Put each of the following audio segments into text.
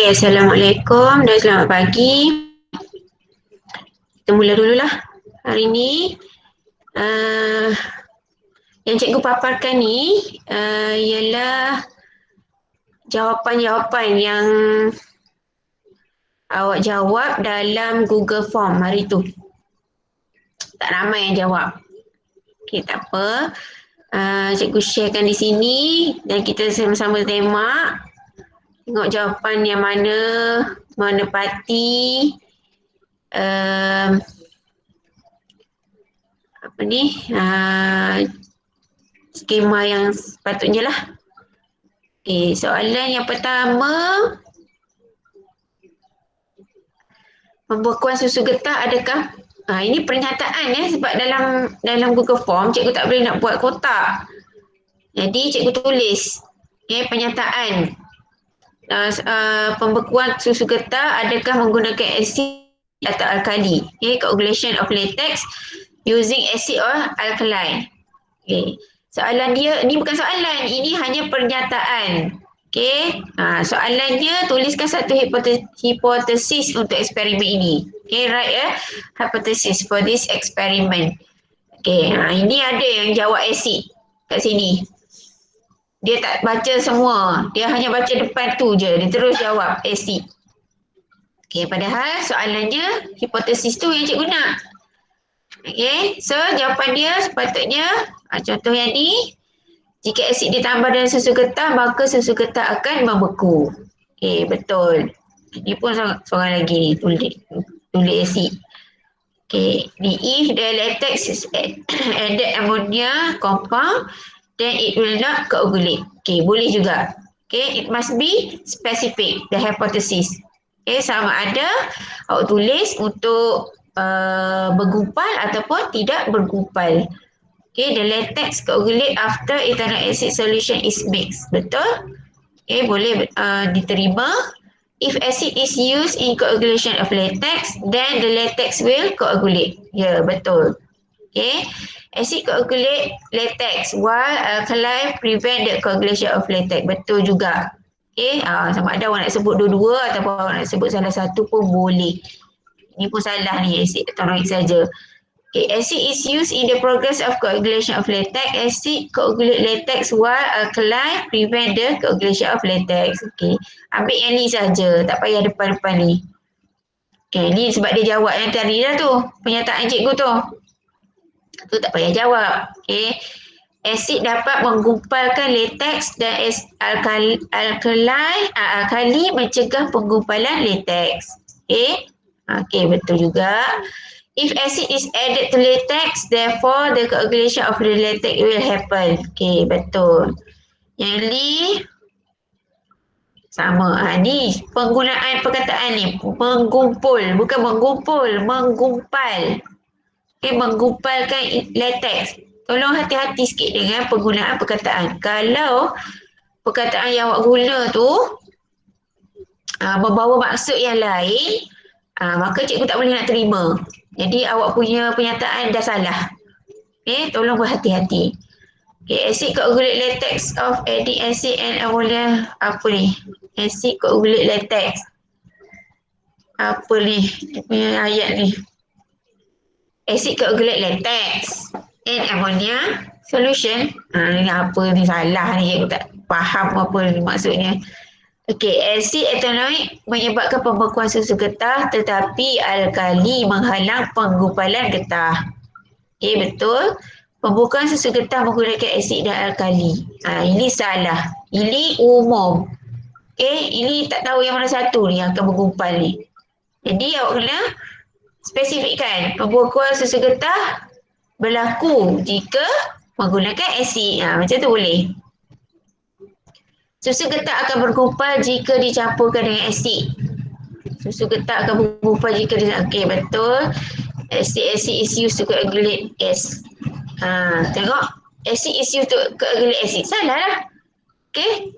Assalamualaikum dan selamat pagi. Kita mula dululah. Hari ni yang cikgu paparkan ni ialah jawapan-jawapan yang awak jawab dalam Google Form hari tu. Tak ramai yang jawab. Okey, tak apa. Cikgu sharekan di sini dan kita sama-sama tengok jawapan yang mana menepati skema yang sepatutnya lah. Soalan yang pertama, pembekuan susu getah adakah? Ini pernyataan sebab dalam Google Form cikgu tak boleh nak buat kotak. Jadi cikgu tulis pernyataan. Pembekuan susu getah adakah menggunakan asid atau alkali? Coagulation of latex using acid or alkali. Soalan dia, ni bukan soalan, ini hanya pernyataan. Soalannya tuliskan satu hipotesis untuk eksperimen ini. Write a hypothesis for this experiment. Ini ada yang jawab asid kat sini. Dia tak baca semua, dia hanya baca depan tu je, dia terus jawab asid. Padahal soalannya hipotesis tu yang cikgu nak. So jawapan dia sepatutnya, contoh yang ni, jika asid ditambah dalam susu getah, maka susu getah akan membeku. Betul. Ini pun seorang lagi ni, tulis asid. Ni if the latex is added ammonia compound, then it will not coagulate. Boleh juga. It must be specific, the hypothesis. Sama ada awak tulis untuk bergupal ataupun tidak bergupal. The latex coagulate after ethanoic acid solution is mixed. Betul? Boleh diterima. If acid is used in coagulation of latex, then the latex will coagulate. Ya, betul. Acid coagulate latex while alkali prevent the coagulation of latex. Betul juga. Sama ada awak nak sebut dua-dua ataupun awak nak sebut salah satu pun boleh. Ini pun salah ni, acid ethanoic saja. Acid is used in the progress of coagulation of latex. Acid coagulate latex while alkali prevent the coagulation of latex. Ambil yang ni saja, tak payah depan-depan ni. Ni sebab dia jawab yang tadi dah tu, pernyataan cikgu tu. Tu tak payah jawab. Acid dapat menggumpalkan latex dan alkali mencegah penggumpalan latex. Betul juga. If acid is added to latex, therefore the coagulation of the latex will happen. Betul. Yang ni sama. Ni penggunaan perkataan ni, menggumpul, bukan menggumpul, menggumpal. Menggumpalkan latex. Tolong hati-hati sikit dengan penggunaan perkataan. Kalau perkataan yang awak guna tu membawa maksud yang lain, maka cikgu tak boleh nak terima. Jadi awak punya pernyataan dah salah. Tolong berhati-hati. Acid coagulate latex of adding acid and ammonia. Apa ni? Acid coagulate latex. Apa ni? Dia punya ayat ni. Acid coagulate latex and ammonia solution. Ni apa ni, salah ni, cikgu tak faham apa ni maksudnya. Acid ethanoic menyebabkan pembekuan susu getah tetapi alkali menghalang penggumpalan getah. Betul. Pembekuan susu getah menggunakan asid dan alkali. Ini salah. Ini umum. Ini tak tahu yang mana satu ni yang akan menggumpal ni. Jadi awak kena spesifikkan pembekuan susu getah berlaku jika menggunakan asid. Macam tu boleh. Susu getah akan bergumpal jika dicampurkan dengan asid. Susu getah akan bergumpal jika betul. Acid is used to coagulate acid. Tengok. Acid is used to coagulate acid. Salah lah.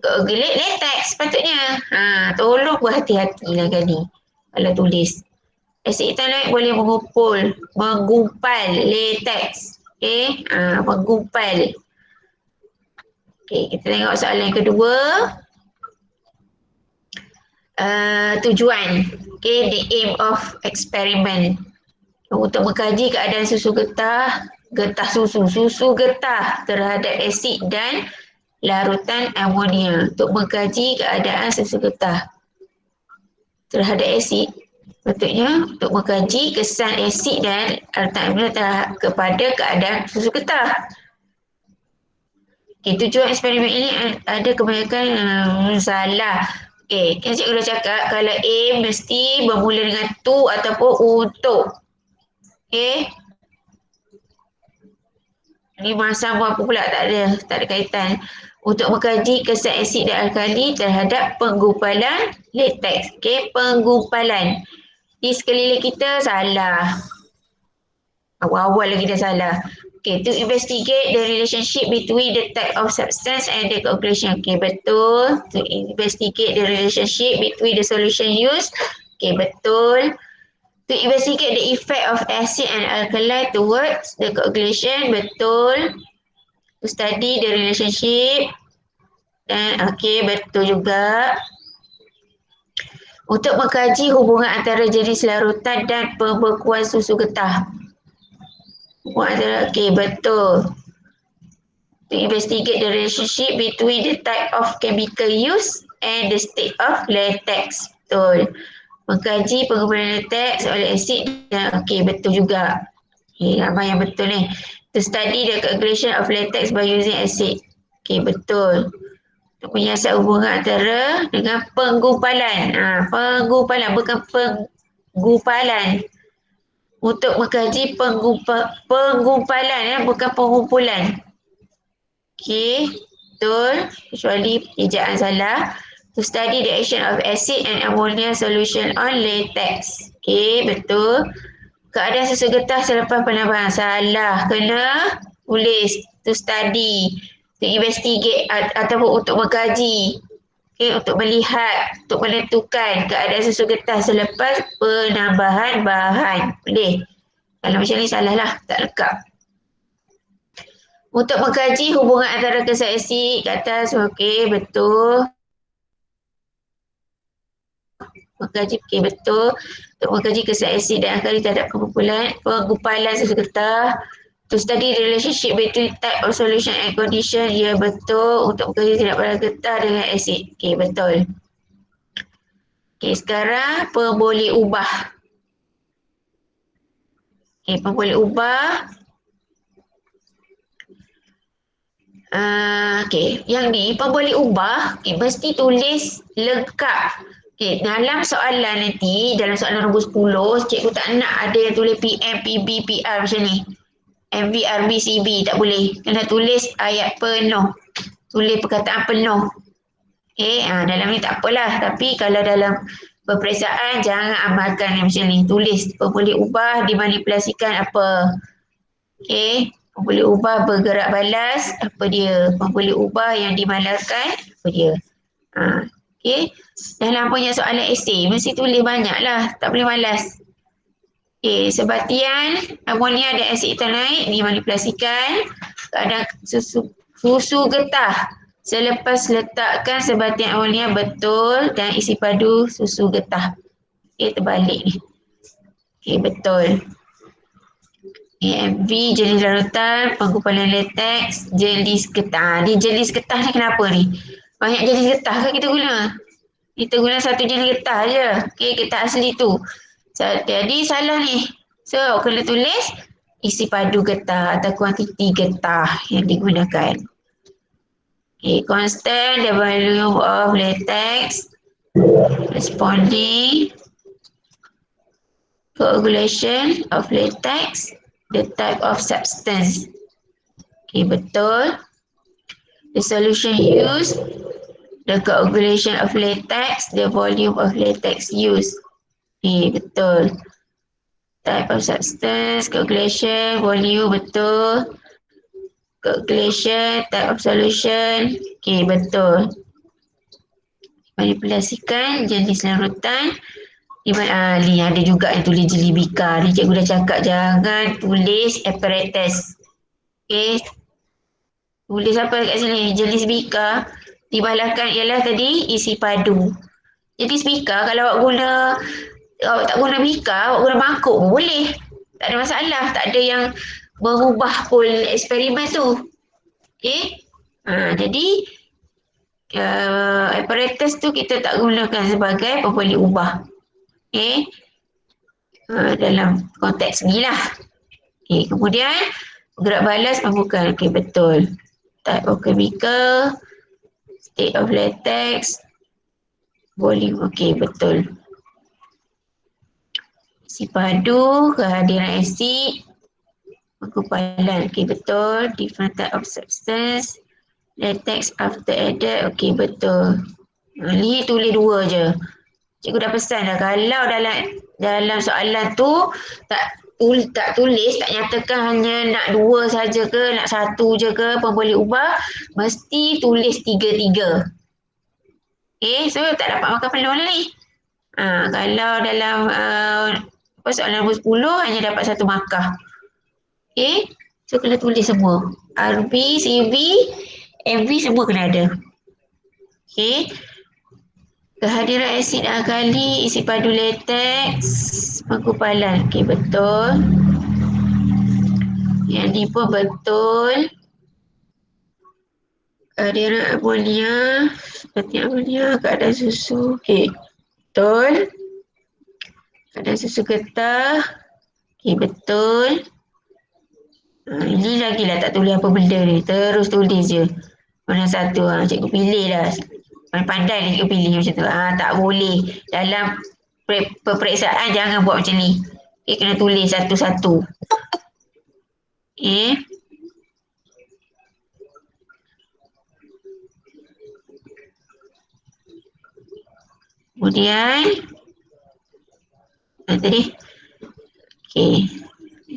Coagulate latex sepatutnya. Tolong berhati-hati lah kali kalau tulis. Acid ethanoic boleh menggumpal latex. Menggumpal. Kita tengok soalan yang kedua. tujuan. Okay, the aim of experiment. Untuk mengkaji keadaan susu susu getah terhadap asid dan larutan amonia. Untuk mengkaji keadaan susu getah terhadap asid, patutnya untuk mengkaji kesan asid dan larutan amonia kepada keadaan susu getah. Okay, tujuan eksperimen ini ada kebanyakan salah. Okay, kan cikgu dah cakap kalau A mesti bermula dengan to ataupun untuk. Okay. Ini sama apa pula, tak ada kaitan. Untuk mengkaji kesan asid dan alkali terhadap penggumpalan latex. Okay, penggumpalan. Di sekeliling kita salah. Awal-awal lagi dah salah. Okay, to investigate the relationship between the type of substance and the coagulation. Okay, betul. To investigate the relationship between the solution used. Okay, betul. To investigate the effect of acid and alkali towards the coagulation. Betul. To study the relationship. Dan okay, betul juga. Untuk mengkaji hubungan antara jenis larutan dan pembekuan susu getah. Okay, betul. To investigate the relationship between the type of chemical used and the state of latex. Betul. Mengkaji penggunaan latex oleh asid dan okey, betul juga. Okay, ramai yang betul ni. To study the coagulation of latex by using acid. Okey, betul. Untuk menyiasat hubungan antara dengan penggumpalan. Penggumpalan bukan penggumpalan. Untuk mengkaji penggumpalan, bukan pengumpulan. Okey, betul. Kecuali ejaan salah. To study the action of acid and ammonia solution on latex. Okey, betul. Keadaan susu getah selepas penambahan. Salah. Kena tulis. To study. To investigate ataupun untuk mengkaji. Okey, untuk melihat, untuk menentukan keadaan susu getah selepas penambahan bahan. Boleh. Kalau macam ni salah lah. Tak lengkap. Untuk mengkaji hubungan antara kesan asid kat atas, okey, betul. Mengkaji, okey, betul. Untuk mengkaji kesan asid dan alkali terhadap penggumpalan susu getah. To study the relationship between type of solution and condition. Ya, betul. Untuk mengkaji tindak pada getah dengan asid. Okey, betul. Okey, sekarang pemboleh ubah. Okey, pemboleh ubah. Okey, yang ni pemboleh ubah mesti tulis lengkap. Okey, dalam soalan nanti, dalam soalan nombor 10, cikgu tak nak ada yang tulis PM, PB, PR macam ni. MV, RB, CB, tak boleh. Kena tulis ayat penuh. Tulis perkataan penuh. Okey, dalam ni tak apalah. Tapi kalau dalam peperiksaan, jangan amalkan yang macam ni. Tulis pemboleh ubah dimanipulasikan apa. Okey. Pemboleh ubah bergerak balas, apa dia? Pemboleh ubah yang dimalaskan, apa dia? Okey. Dalam punya soalan esei, mesti tulis banyak lah. Tak boleh malas. Okey. Sebatian amonia dan asid etanoik dimanipulasikan keadaan susu getah. Selepas letakkan sebatian amonia betul dan isi padu susu getah. Okey, terbalik ni. Okey, betul. AMV, jenis larutan, penggumpalan latex, jenis getah. Ni jenis getah ni kenapa ni? Banyak jenis getah kan kita guna? Kita guna satu jenis getah je. Okey, getah asli tu. Jadi salah ni. So, kena tulis isi padu getah atau kuantiti getah yang digunakan. Okay, constant the volume of latex responding coagulation of latex, the type of substance. Okay, betul. The solution used, the coagulation of latex, the volume of latex used. Okay, betul. Type of substance, coagulation, volume, betul. Coagulation, type of solution. Okay, betul. Manipulasikan jenis larutan. Ni ada juga yang tulis jelibika. Ni cikgu dah cakap jangan tulis apparatus. Okay. Tulis apa kat sini? Jenis bika. Dibalahkan ialah tadi isi padu. Jadi speaker kalau awak guna, awak tak guna speaker, awak guna mangkuk pun boleh. Tak ada masalah, tak ada yang merubah pun eksperimen tu. Okay. Jadi apparatus tu kita tak gunakan sebagai pembeli ubah. Okay. Dalam konteks ni lah. Okay. Kemudian gerak balas pembukaan. Okay, betul. Type of chemical, state of latex, volume. Okay, betul. Si padu, kehadiran asid, penggumpalan. Okay, betul. Different type of substance, latex after added. Okay, betul. Ni tulis 2 je. Cikgu dah pesan dah, kalau dalam soalan tu tak tulis, tak nyatakan hanya nak 2 saja ke, nak 1 je ke pembeli ubah, mesti tulis 3-3. So tak dapat makan peluang ni. Kalau dalam soalan nombor 10 hanya dapat 1 markah. So kena tulis semua. RB, CV, MV semua kena ada. Kehadiran asid alkali, isi padu latex, penggumpalan. Betul. Yang ni pun betul. Kehadiran amonia, seperti amonia, keadaan susu. Betul. Keadaan susu getah. Betul. Ini lagi lah tak tulis apa benda ni. Terus tulis je. Mana satu. Cikgu pilih lah. Pandai ni cikgu pilih macam tu. Tak boleh. Dalam peperiksaan jangan buat macam ni. Kena tulis satu-satu. Kemudian tadi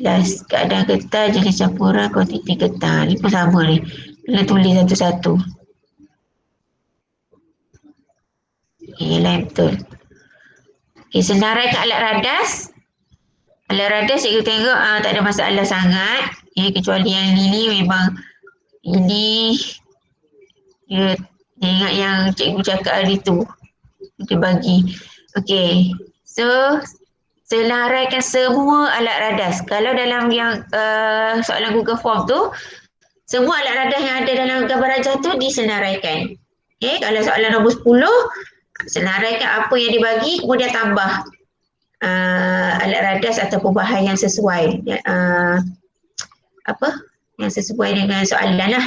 last keadaan getah, jenis campuran, kuantiti getah. Ni pun sama ni. Kena tulis satu-satu. Lain betul. Senarai ke alat radas. Alat radas cikgu tengok tak ada masalah sangat. Kecuali yang ini memang ini dia ingat yang cikgu cakap hari tu. Kita bagi. So senaraikan semua alat radas. Kalau dalam yang soalan Google Form tu, semua alat radas yang ada dalam gambar rajah tu disenaraikan. Kalau soalan nombor 10, senaraikan apa yang dibagi, kemudian tambah alat radas ataupun bahan yang sesuai. Yang sesuai dengan soalan lah.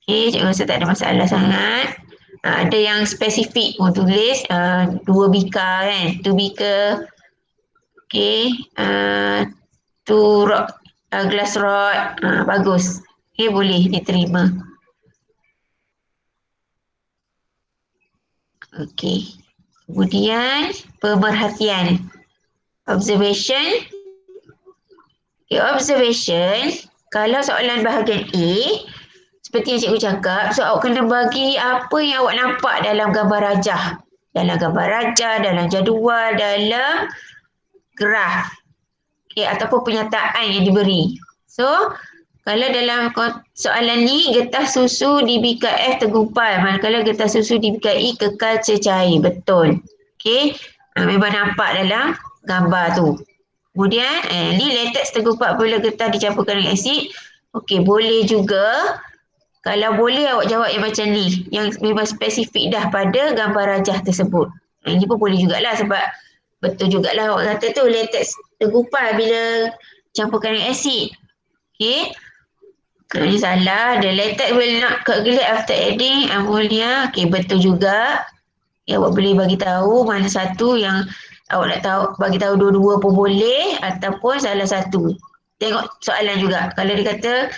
Cikgu rasa tak ada masalah sangat. Ada yang spesifik pun tulis 2 bika kan, 2 bika. 2 glass rod. Bagus. Boleh diterima. Kemudian pemerhatian. Observation. Observation. Kalau soalan bahagian A, seperti yang cikgu cakap, so awak kena bagi apa yang awak nampak dalam gambar rajah. Dalam gambar rajah, dalam jadual, dalam graf. Ataupun penyataan yang diberi. So, kalau dalam soalan ni, getah susu di bika F tergumpal. Manakala getah susu di bika I kekal cecair. Betul. Memang nampak dalam gambar tu. Kemudian, ni latex tergumpal apabila getah dicampurkan dengan asid. Boleh juga. Kalau boleh awak jawab yang macam ni. Yang memang spesifik dah pada gambar rajah tersebut. Ini pun boleh jugalah sebab betul jugalah awak kata tu latex tergumpal bila campurkan dengan asid. Ini salah. The latex will not coagulate after adding ammonia. Betul juga. Awak boleh bagi tahu mana satu yang awak nak tahu, bagi tahu dua-dua pun boleh ataupun salah satu. Tengok soalan juga. Kalau dia kata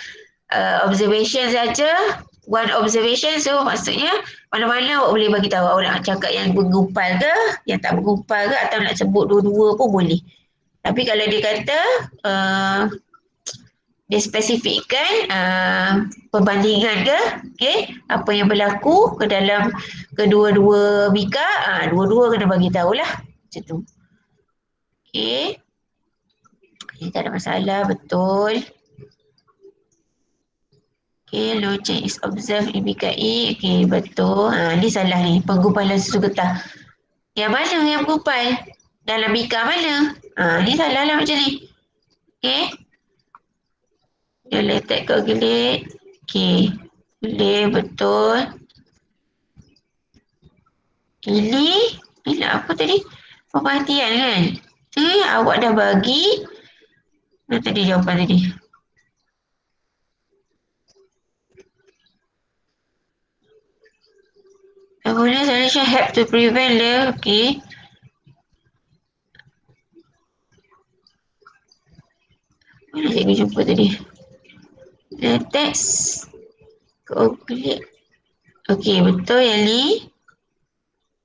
observation saja, one observation, so maksudnya mana-mana awak boleh bagi tahu. Awak nak cakap yang bergumpal ke, yang tak bergumpal ke, atau nak sebut dua-dua pun boleh. Tapi kalau dia kata dia spesifikkan perbandingan ke, apa yang berlaku ke dalam kedua-dua bika, dua-dua kena bagi tahulah macam tu. Tak ada masalah, betul. Okay, low change is observed in BKI. Okay, betul. Ni salah ni. Penggumpalan susu getah. Yang mana yang mengumpal? Dalam bika mana? Ni salah lah macam ni. Okay. Dia letak coagulate. Okay. Boleh, betul. Ini apa tadi? Pemerhatian kan? Awak dah bagi. Mana tadi jawapan tadi? Kemudian solution help to prevent the, okay. Mana cikgu jumpa tadi? Latex coagulate. Okey, betul yang ni.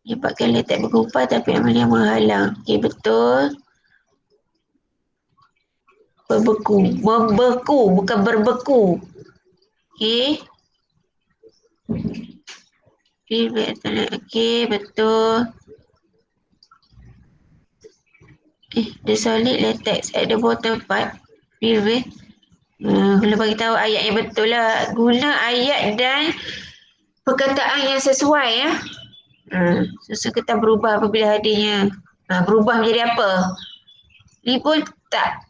Menyebabkan latex bergumpal tapi amalnya menghalang. Okey, betul. Berbeku. Membeku, bukan berbeku. Okey. Okey, betul. The solid latex at the bottom part. Prevent. Kena bagi tahu ayat yang betul lah. Guna ayat dan perkataan yang sesuai ya. Susu kita berubah apabila hadirnya. Berubah menjadi apa? Ni pun tak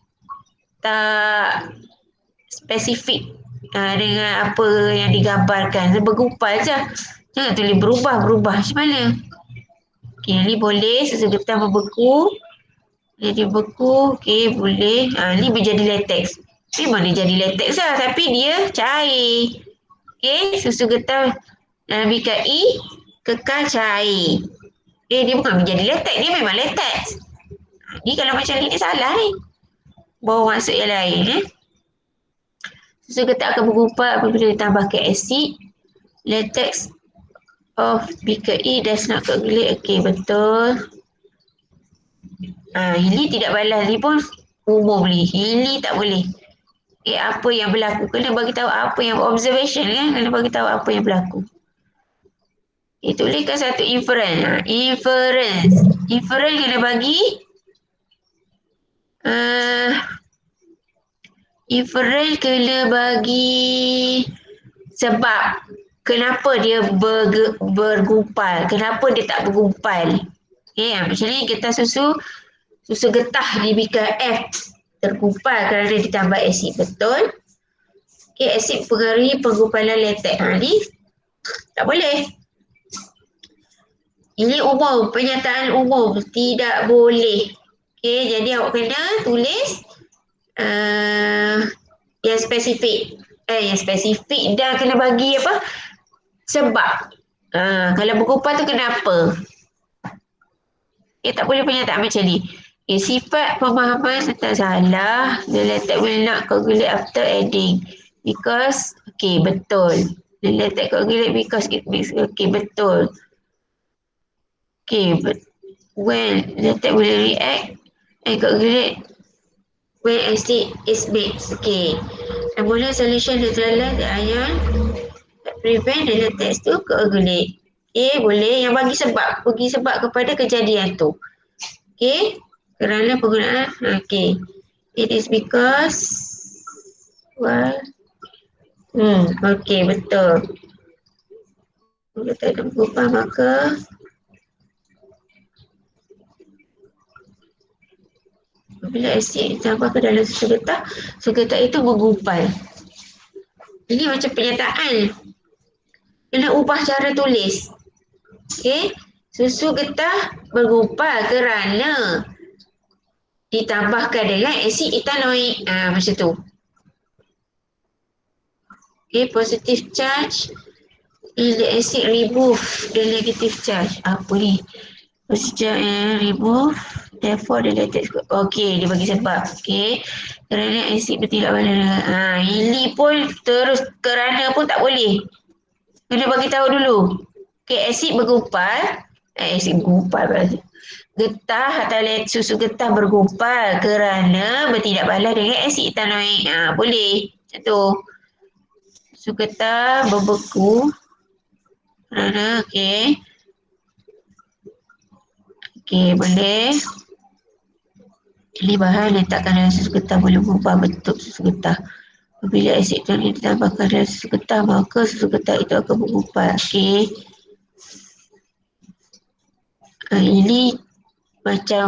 spesifik dengan apa yang digambarkan. Bergumpal je. Jangan tulis berubah. Macam mana? Okay, ni boleh susu getah membeku. Jadi beku. Okay, boleh. Ni menjadi latex. Memang dia jadi latex lah. Tapi dia cair. Okay, susu getah dalam BKI kekal cair. Okay, dia bukan menjadi latex. Dia memang latex. Ni kalau macam ni salah ni. Bawa masuk yang lain. Susu getah akan bergumpal apabila ditambahkan asid. Latex of BKI does not coagulate. Okay, betul. Ini tidak balas. Ini pun umum ni. Ini tak boleh. Apa yang berlaku. Kena bagi tahu apa yang observation kan. Kena bagi tahu apa yang berlaku. Tuliskan satu inference. Inference kena bagi. Inference kena bagi sebab kenapa dia bergumpal. Kenapa dia tak bergumpal. Macam ni kita susu getah di bika F tergumpal kerana ditambah asid. Betul. Asid pengaruhi penggumpalan latex. Ni tak boleh. Ini umum, pernyataan umum. Tidak boleh. Jadi awak kena tulis yang spesifik. Yang spesifik dan kena bagi apa? Sebab. Kalau bergumpal tu kenapa? Tak boleh pernyataan macam ni. Sifat pemahaman tentang salah. The latex will not coagulate after adding. Because, betul. The latex coagulate because it makes, betul. But when latex will react and coagulate when acid is mixed. Ammonia solution neutralize the ion that prevent the latex to coagulate. Boleh. Yang bagi sebab kepada kejadian tu. Kerana penggunaan. It is because betul. Kalau tak ada berubah maka bila asid ditambahkan dalam susu getah itu menggumpal. Ini macam pernyataan. Kena ubah cara tulis. Susu getah bergumpal kerana ditambahkan dengan asid etanoik. Macam tu. Positive charge in the acid remove the negative charge. Apa ni? Positive remove. Therefore the latex. Dia bagi sebab. Kerana asid bertindak balas. Ini pun terus kerana pun tak boleh. Kena bagi tahu dulu. Asid bergumpal. Asid bergumpal. Getah atau susu getah bergumpal kerana bertindak balas dengan asid etanoik. Boleh. Macam tu. Susu getah berbeku. Kerana, boleh. Ini bahan letakkan dalam susu getah boleh berubah bentuk susu getah. Apabila asid tanah ditambahkan dalam susu getah, maka susu getah itu akan menggumpal. Okey. Ini macam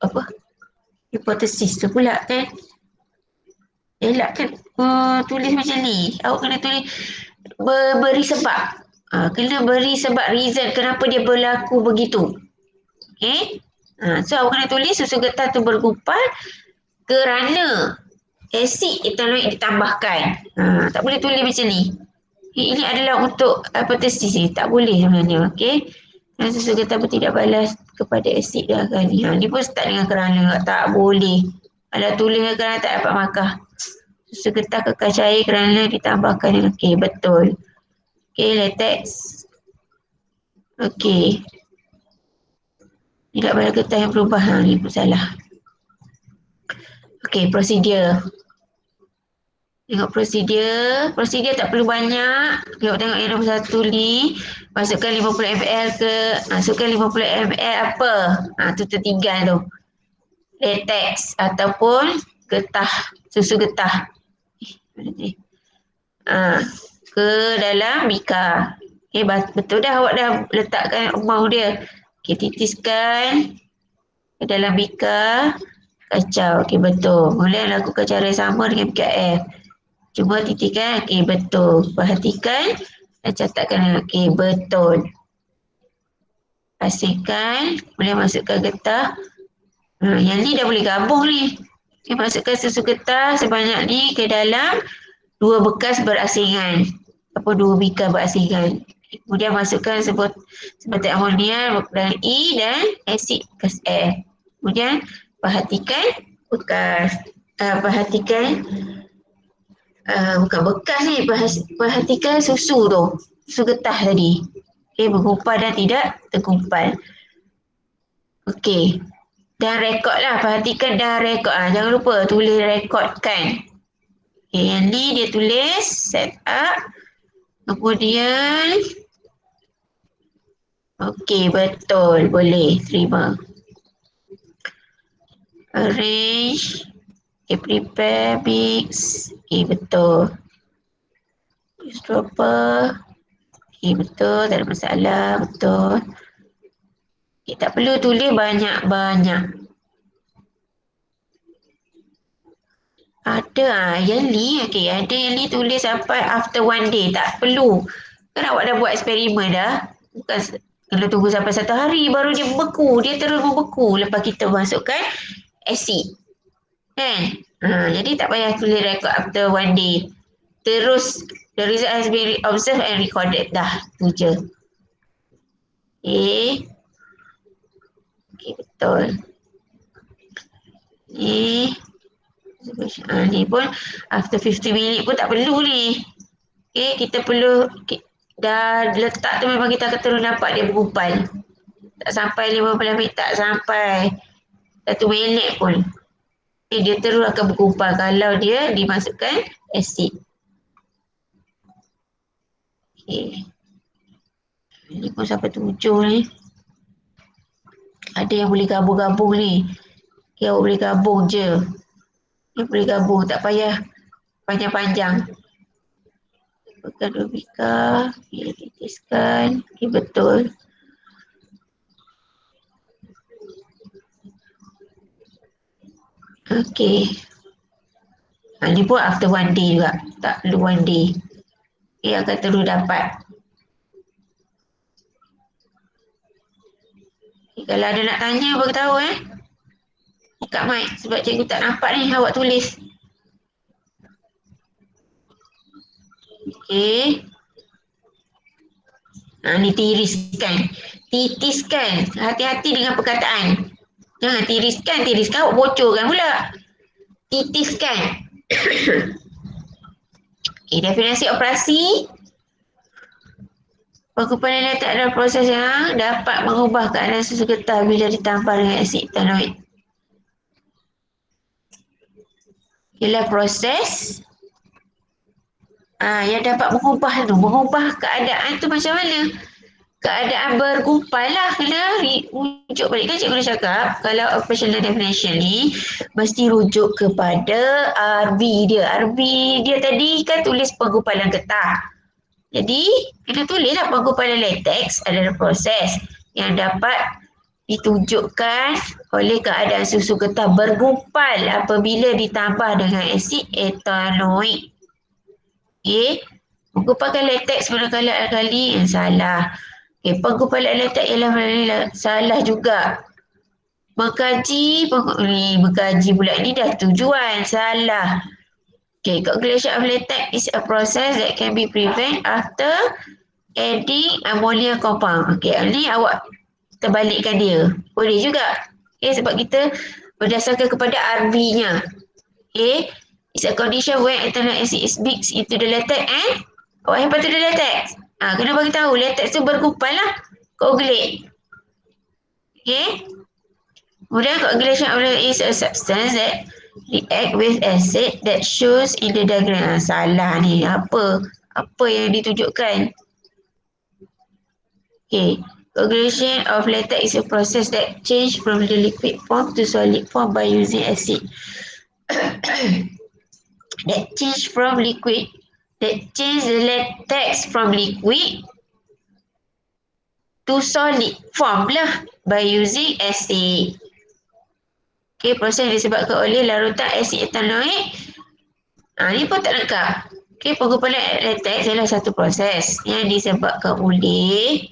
apa? Hipotesis tu pula kan. Elak kan tulis macam ni. Awak kena tulis beri sebab. Kena beri sebab reason kenapa dia berlaku begitu. Okay. So awak kena tulis susu getah tu bergumpal kerana asid etanoik ditambahkan. Tak boleh tulis macam ni. Ini adalah untuk hipotesis ni. Tak boleh sebenarnya. Okay. Dan susu getah pun tidak balas kepada asid dah kali. Dia pun start dengan kerana. Tak boleh. Kalau tulis dengan kerana tak dapat markah. Susu getah kekal cair kerana ditambahkan dengan okey, betul. Okey, latex. Okey. Tidak pada getah yang berubah. Ni pun salah. Okey, prosedur. Tengok prosedur. Prosedur tak perlu banyak. Tengok yang nombor 1 ni. Masukkan 50 ml ke. Masukkan 50 ml apa? Tu tertinggal tu. Latex ataupun getah. Susu getah. Ke dalam bika. Okay, betul dah awak dah letakkan mau dia. Okay, titiskan ke dalam bika. Kacau. Okay, betul. Boleh lakukan cara yang sama dengan bika air. Cuma titiskan. Okay, betul. Perhatikan dan catatkan. Okay, betul. Pastikan. Boleh masukkan getah. Yang ni dah boleh gabung ni. Okay, masukkan susu getah sebanyak ni ke dalam 2 bekas berasingan. 2 bika berasingan. Kemudian masukkan sebatik amonia dan E dan asid bekas air. Kemudian perhatikan bekas. Perhatikan bukan bekas ni. Perhatikan susu tu. Susu getah tadi. Okay, bergumpal dan tidak tergumpal. Okey. Dan rekod lah. Perhatikan dan rekod. Jangan lupa tulis rekodkan. Okay, yang ni dia tulis set up. Kemudian okey, betul. Boleh terima. Arrange. Okay, prepare, mix. Okay, betul. Use dropper. Okay, betul. Tak ada masalah. Betul. Okay, tak perlu tulis banyak-banyak. Ada yang ni. Okay, ada yang ni tulis sampai after 1 day. Tak perlu. Kan awak dah buat eksperimen dah. Bukan kalau tunggu sampai 1 hari baru dia beku. Dia terus membeku lepas kita masukkan asid. Kan? Jadi tak payah tulis record after 1 day. Terus the result has been observed and recorded. Dah, tu je. Okay. Okay, betul. Ni pun after 50 minit pun tak perlu ni. Okay, kita perlu dah letak tu memang kita akan terus nampak dia bergumpal. Tak sampai 15 minit, tak sampai 1 minit pun. Dia terus akan bergumpal kalau dia dimasukkan asid. Okay. Ini pun sampai 7 ni. Ada yang boleh gabung-gabung ni. Okay, awak boleh gabung je. Ni boleh gabung, tak payah panjang-panjang. Bukan Rubika. Okay, titiskan. Okay, betul. Okay. Ni pun after 1 day juga. Tak perlu 1 day. Okay, akan terus dapat. Okay, kalau ada nak tanya, beritahu buka mic sebab cikgu tak nampak ni awak tulis. Okay. Ni tiriskan. Titiskan. Hati-hati dengan perkataan. Jangan tiriskan. Tiriskan awak bocorkan pula. Titiskan. Okay, definisi operasi. Pengumpalan letak adalah proses yang dapat mengubah keadaan susu getah bila ditambah dengan asid etanoik. Ialah proses yang dapat mengubah tu. Mengubah keadaan tu macam mana? keadaan bergumpal lah, kena rujuk balik. Kan cikgu dah cakap kalau operational definition ni mesti rujuk kepada RV dia. RV dia tadi kan tulis penggumpalan getah. Jadi kena tulis lah penggumpalan latex adalah proses yang dapat ditunjukkan oleh keadaan susu getah bergumpal apabila ditambah dengan asid etanoik. Okay. Menggumpalkan latex manakala alkali yang salah. Okay. Penggumpalan latex ialah salah juga. Mengkaji pula ni dah tujuan. Salah. Okay. Coagulation of latex is a process that can be prevented after adding ammonia compound. Okay. Ni awak terbalikkan dia. Boleh juga. Okay. Sebab kita berdasarkan kepada RV-nya. Okay. It's a condition where ethanoic acid is mixed into the latex and what happens to the latex? Kena bagi tahu latex tu bergumpal lah. Coagulate. Okay. Kemudian coagulation of latex is a substance that react with acid that shows in the diagram. Salah ni. Apa yang ditunjukkan? Okay. Coagulation of latex is a process that change from the liquid form to solid form by using acid. that change the latex from liquid to solid form lah by using acid. Okay, proses yang disebabkan oleh larutan asid etanoik. Ni pun tak lengkap. Okay, penggumpalan latex adalah satu proses yang disebabkan oleh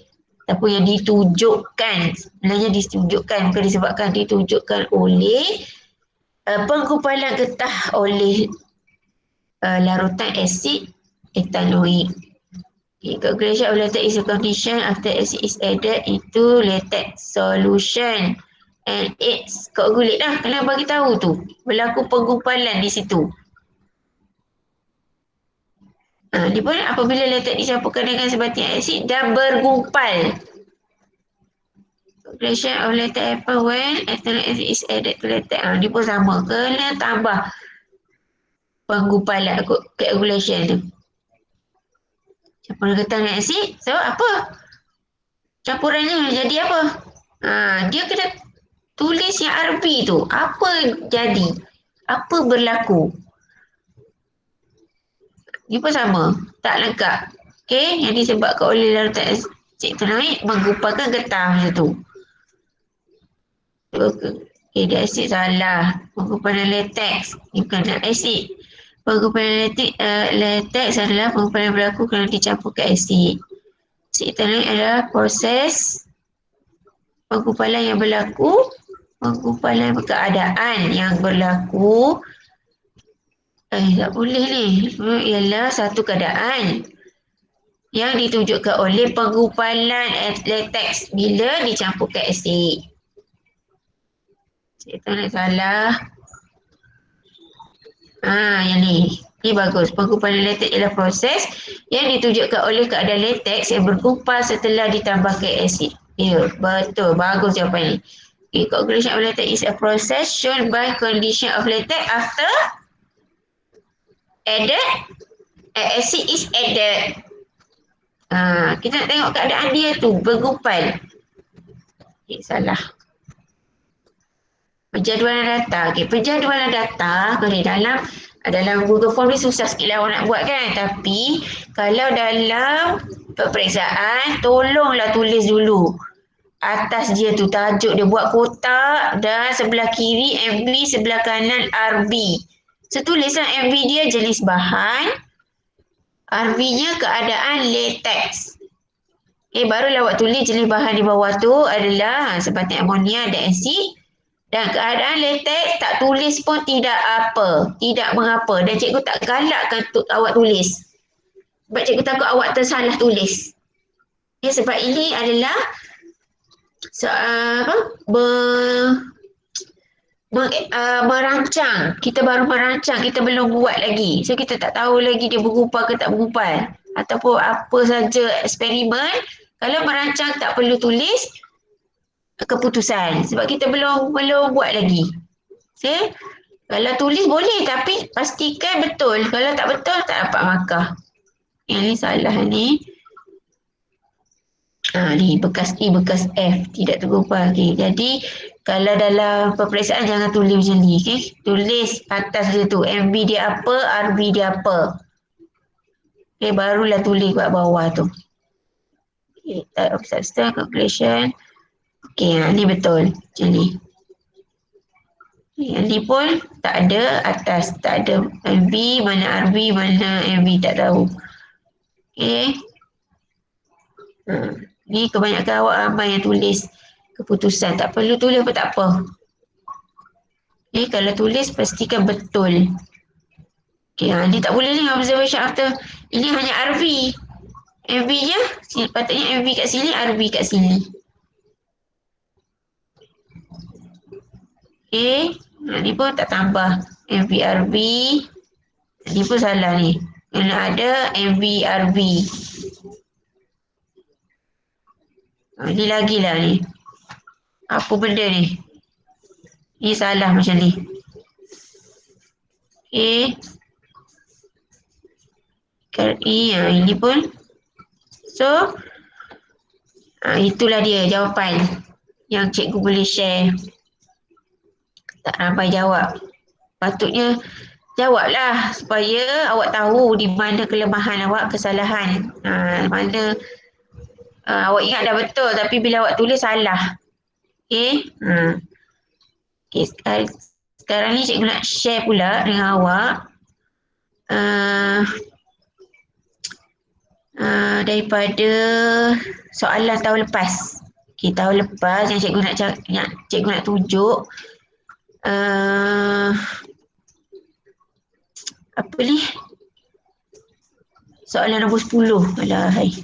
ataupun yang ditunjukkan. Sebenarnya ditunjukkan, bukan disebabkan, ditunjukkan oleh penggumpalan getah oleh larutan asid etanoik. Okay, coagulation of latex is a condition after acid is added into latex solution and it's coagulate lah. Kena bagi tahu tu. Berlaku penggumpalan di situ. Ni pun apabila latex dicampurkan dengan sebatik asid dan bergumpal. Coagulation of latex happen when ethanoic acid is added to latex. Ni pun sama. Kena tambah penggumpalan coagulation tu. Campuran getah dengan asid. So apa? Campurannya jadi apa? Dia kena tulis yang RB tu. Apa jadi? Apa berlaku? Dia pun sama. Tak lengkap. Okay. Yang disebabkan oleh larutan asid etanoik menggumpalkan getah macam tu. Okay. Dia asid salah. Penggumpalan latex. Bukan asid. Penggumpalan latex adalah penggumpalan berlaku kerana dicampurkan asid. Asid etanoik adalah proses penggumpalan yang berlaku. Penggumpalan keadaan yang berlaku. Tak boleh ni. Ialah satu keadaan yang ditunjukkan oleh penggumpalan latex bila dicampurkan asid. Saya nak salah. Yang ni. Ni bagus. Penggumpalan latex ialah proses yang ditunjukkan oleh keadaan latex yang bergumpal setelah ditambahkan asid. Ya, betul. Bagus jawapan ni. Okay, coagulation of latex is a process shown by condition of latex after acid is added. Kita nak tengok keadaan dia tu bergumpal. Salah. Penjadualan data. Penjadualan data dalam Google Form ni susah sikit lah awak nak buat kan. Tapi kalau dalam peperiksaan, tolonglah tulis dulu. Atas dia tu tajuk dia, buat kotak dan sebelah kiri MV, sebelah kanan RB. So tulislah MV dia jenis bahan, RV-nya keadaan latex. Barulah awak tulis jenis bahan di bawah tu adalah sebatik amonia dan asid. Dan keadaan latex tak tulis pun tidak apa. Tidak mengapa. Dan cikgu tak galakkan awak tulis. Sebab cikgu takut awak tersalah tulis. Sebab ini adalah merancang. Kita baru merancang. Kita belum buat lagi. So kita tak tahu lagi dia bergumpal ke tak bergumpal. Ataupun apa saja eksperimen. Kalau merancang tak perlu tulis keputusan. Sebab kita belum buat lagi. Okay? Kalau tulis boleh tapi pastikan betul. Kalau tak betul tak dapat markah. Yang ni salah ni. Ni bekas E, bekas F. Tidak tergubal. Okay. Jadi, kalau dalam peperiksaan jangan tulis macam ni. Okay. Tulis atas dia tu. MV dia apa, RV dia apa. Okay, barulah tulis kat bawah tu. Okay, type of substance, calculation. Okay, ni betul. Macam ni. Yang ni pun tak ada atas. Tak ada MV, mana RV, mana MV. Tak tahu. Okay. Ni kebanyakan awak ramai yang tulis keputusan. Tak perlu tulis pun tak apa. Okay, kalau tulis pastikan betul. Okay, ni tak boleh ni observation after. Ini hanya RV. MV je, patutnya MV kat sini, RV kat sini. Okay, ni pun tak tambah. MV, RV. Ni pun salah ni. Kena ada MV, RV. Ni lagi lah ni. Apa benda ni? Ni salah macam ni. Okay. Ini pun. So, itulah dia jawapan yang cikgu boleh share. Tak ramai jawab. Patutnya jawablah supaya awak tahu di mana kelemahan awak, kesalahan. Mana awak ingat dah betul tapi bila awak tulis salah. Okay. Okay, sekarang ni cikgu nak share pula dengan awak daripada soalan tahun lepas. Okay, tahun lepas yang cikgu nak tunjuk apa ni? Soalan nombor 10. Alah, hai.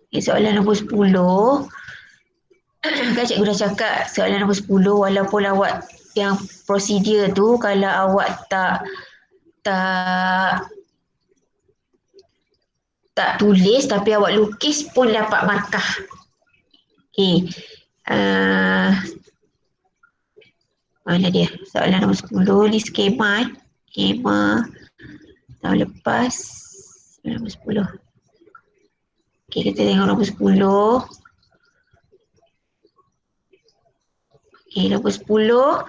Okay, soalan nombor 10. Kan cikgu dah cakap soalan nombor 10 walaupun awak yang prosedur tu kalau awak tak tulis tapi awak lukis pun dapat markah. Okay. Mana dia? Soalan nombor 10 ni skema. Skema tahun lepas. Soalan nombor 10. Okay, kita tengok nombor 10. Okay, nombor 10.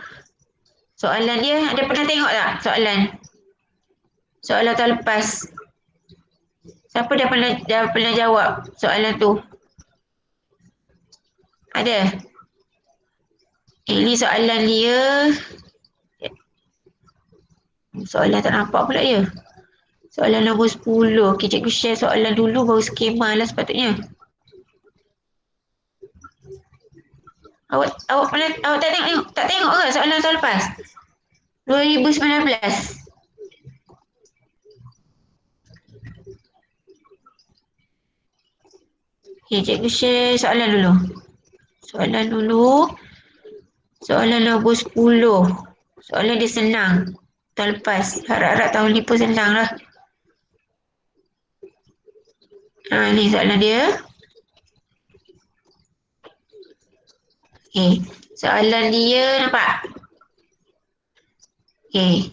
Soalan dia, ada pernah tengok tak soalan tahun lepas? Siapa dah pernah jawab soalan tu? Ada? Ini soalan dia. Soalan tak nampak pula ya. Soalan nombor 10. Okay, cikgu share soalan dulu baru skema lah sepatutnya. Awak tak tengok ke soalan tahun lepas? 2019. Okay, cikgu share soalan dulu. Soalan nombor 10. Soalan dia senang. Tahun lepas. Harap-harap tahun ni pun senang lah. Ni soalan dia. Okay. Soalan dia nampak? Okay.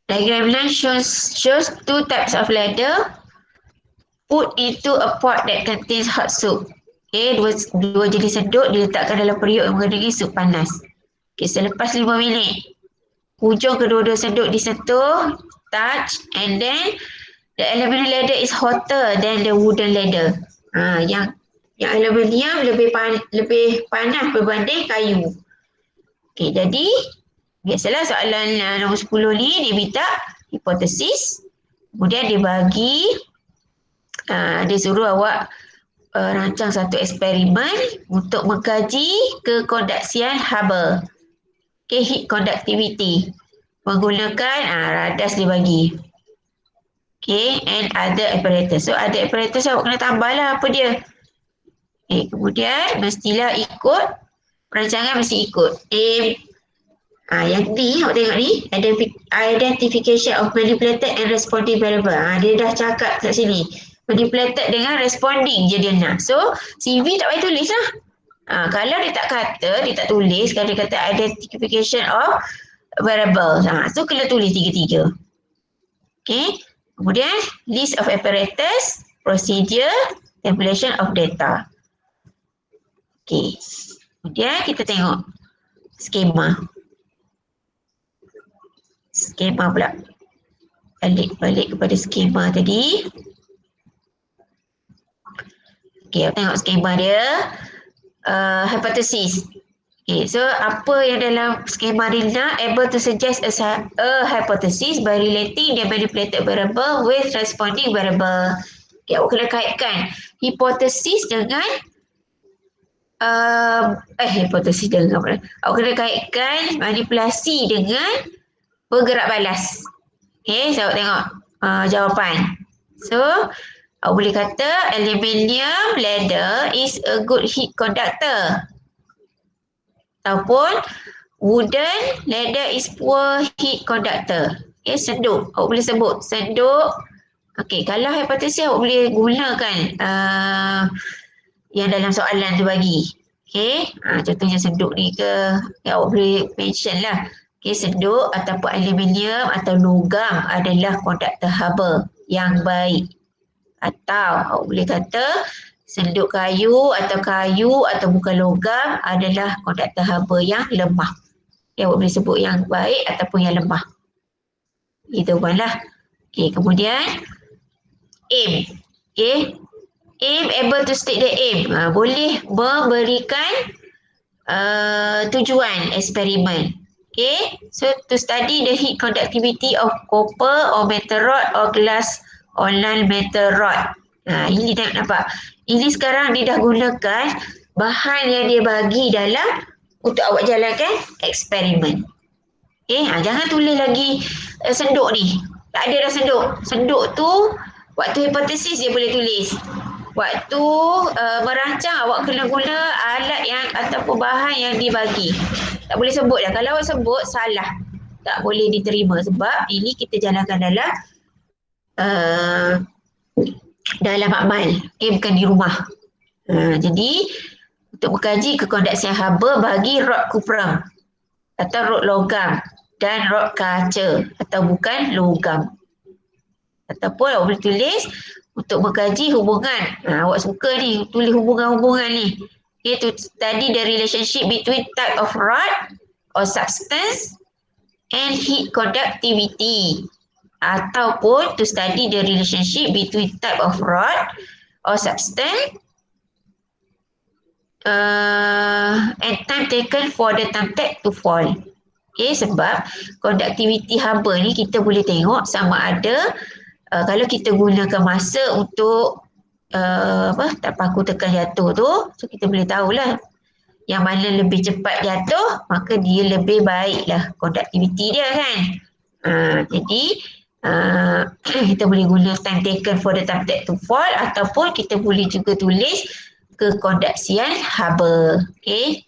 Diagram 9 shows two types of ladder put into a pot that contains hot soup. Okay, dua jenis sedut diletakkan dalam periuk yang mengandungi sup panas. Okay, selepas 5 minit, hujung kedua-dua sedut disentuh, touch, and then the aluminium ladder is hotter than the wooden ladder. Yang aluminium lebih panas berbanding kayu. Okay, jadi biasalah soalan nombor 10 ni dia minta hipotesis, kemudian dia bagi dia suruh awak rancang satu eksperimen untuk mengkaji kekondaksian haba. Okay, heat conductivity. Menggunakan radas dia bagi. Okay, and other apparatus. So, other apparatus awak kena tambah lah apa dia. Okay, kemudian mestilah ikut, perancangan mesti ikut. Yang ni, awak tengok ni, identification of manipulated and responding variable. Dia dah cakap kat sini. Manipulated dengan responding je dia nak. So, CV tak payah tulis lah. Kalau dia tak kata, dia tak tulis, kalau dia kata identification of variable. So, kena tulis tiga-tiga. Okay. Kemudian, list of apparatus, procedure, tabulation of data. Okey. Kemudian kita tengok skema. Skema pula. Balik kepada skema tadi. Okey, tengok skema dia. Hypothesis. Okay, so apa yang dalam skema ni nak able to suggest a hypothesis by relating the manipulated variable with responding variable. Okay, awak kena kaitkan hipotesis dengan hipotesis dengan apa? Awak kena kaitkan manipulasi dengan bergerak balas. Okay, so awak tengok jawapan. So, awak boleh kata aluminium ladder is a good heat conductor. Ataupun wooden ladder is poor heat conductor. Okay, senduk. Awak boleh sebut senduk. Okay, kalau hipotesis awak boleh gunakan yang dalam soalan tu bagi. Okay, contohnya senduk ni ke, awak boleh mention lah. Okay, senduk ataupun aluminium atau logam adalah konduktor haba yang baik. Atau awak boleh kata senduk kayu atau bukan logam adalah konduktor haba yang lemah. Okay, awak boleh sebut yang baik ataupun yang lemah. Itu pun lah. Okay, kemudian aim. Okay, aim able to state the aim. Boleh memberikan tujuan eksperimen. Okay, so to study the heat conductivity of copper or metal rod or glass or non-metal rod. Ini tengok nampak. Ini sekarang dia dah gunakan bahan yang dia bagi dalam untuk awak jalankan eksperimen. Okay, jangan tulis lagi senduk ni. Tak ada dah senduk. Senduk tu waktu hipotesis dia boleh tulis. Waktu merancang awak kena guna alat yang ataupun bahan yang dibagi. Tak boleh sebut dah. Kalau awak sebut salah. Tak boleh diterima sebab ini kita jalankan dalam amal. Bukan di rumah. Jadi untuk mengkaji kekonduksian haba bagi rod kupram atau rod logam dan rod kaca atau bukan logam. Ataupun awak boleh tulis untuk mengkaji hubungan. Awak suka ni tulis hubungan-hubungan ni. Okay, to study the relationship between type of rod or substance and heat conductivity. Ataupun to study the relationship between type of rod or substance and time taken for the thumbtack to fall. Okay, sebab conductivity haba ni kita boleh tengok sama ada kalau kita gunakan masa untuk tak paku tekan jatuh tu, so kita boleh tahulah yang mana lebih cepat jatuh, maka dia lebih baiklah conductivity dia kan. Jadi kita boleh guna time taken for the thumbtack to fall ataupun kita boleh juga tulis kekonduksian haba. Okay.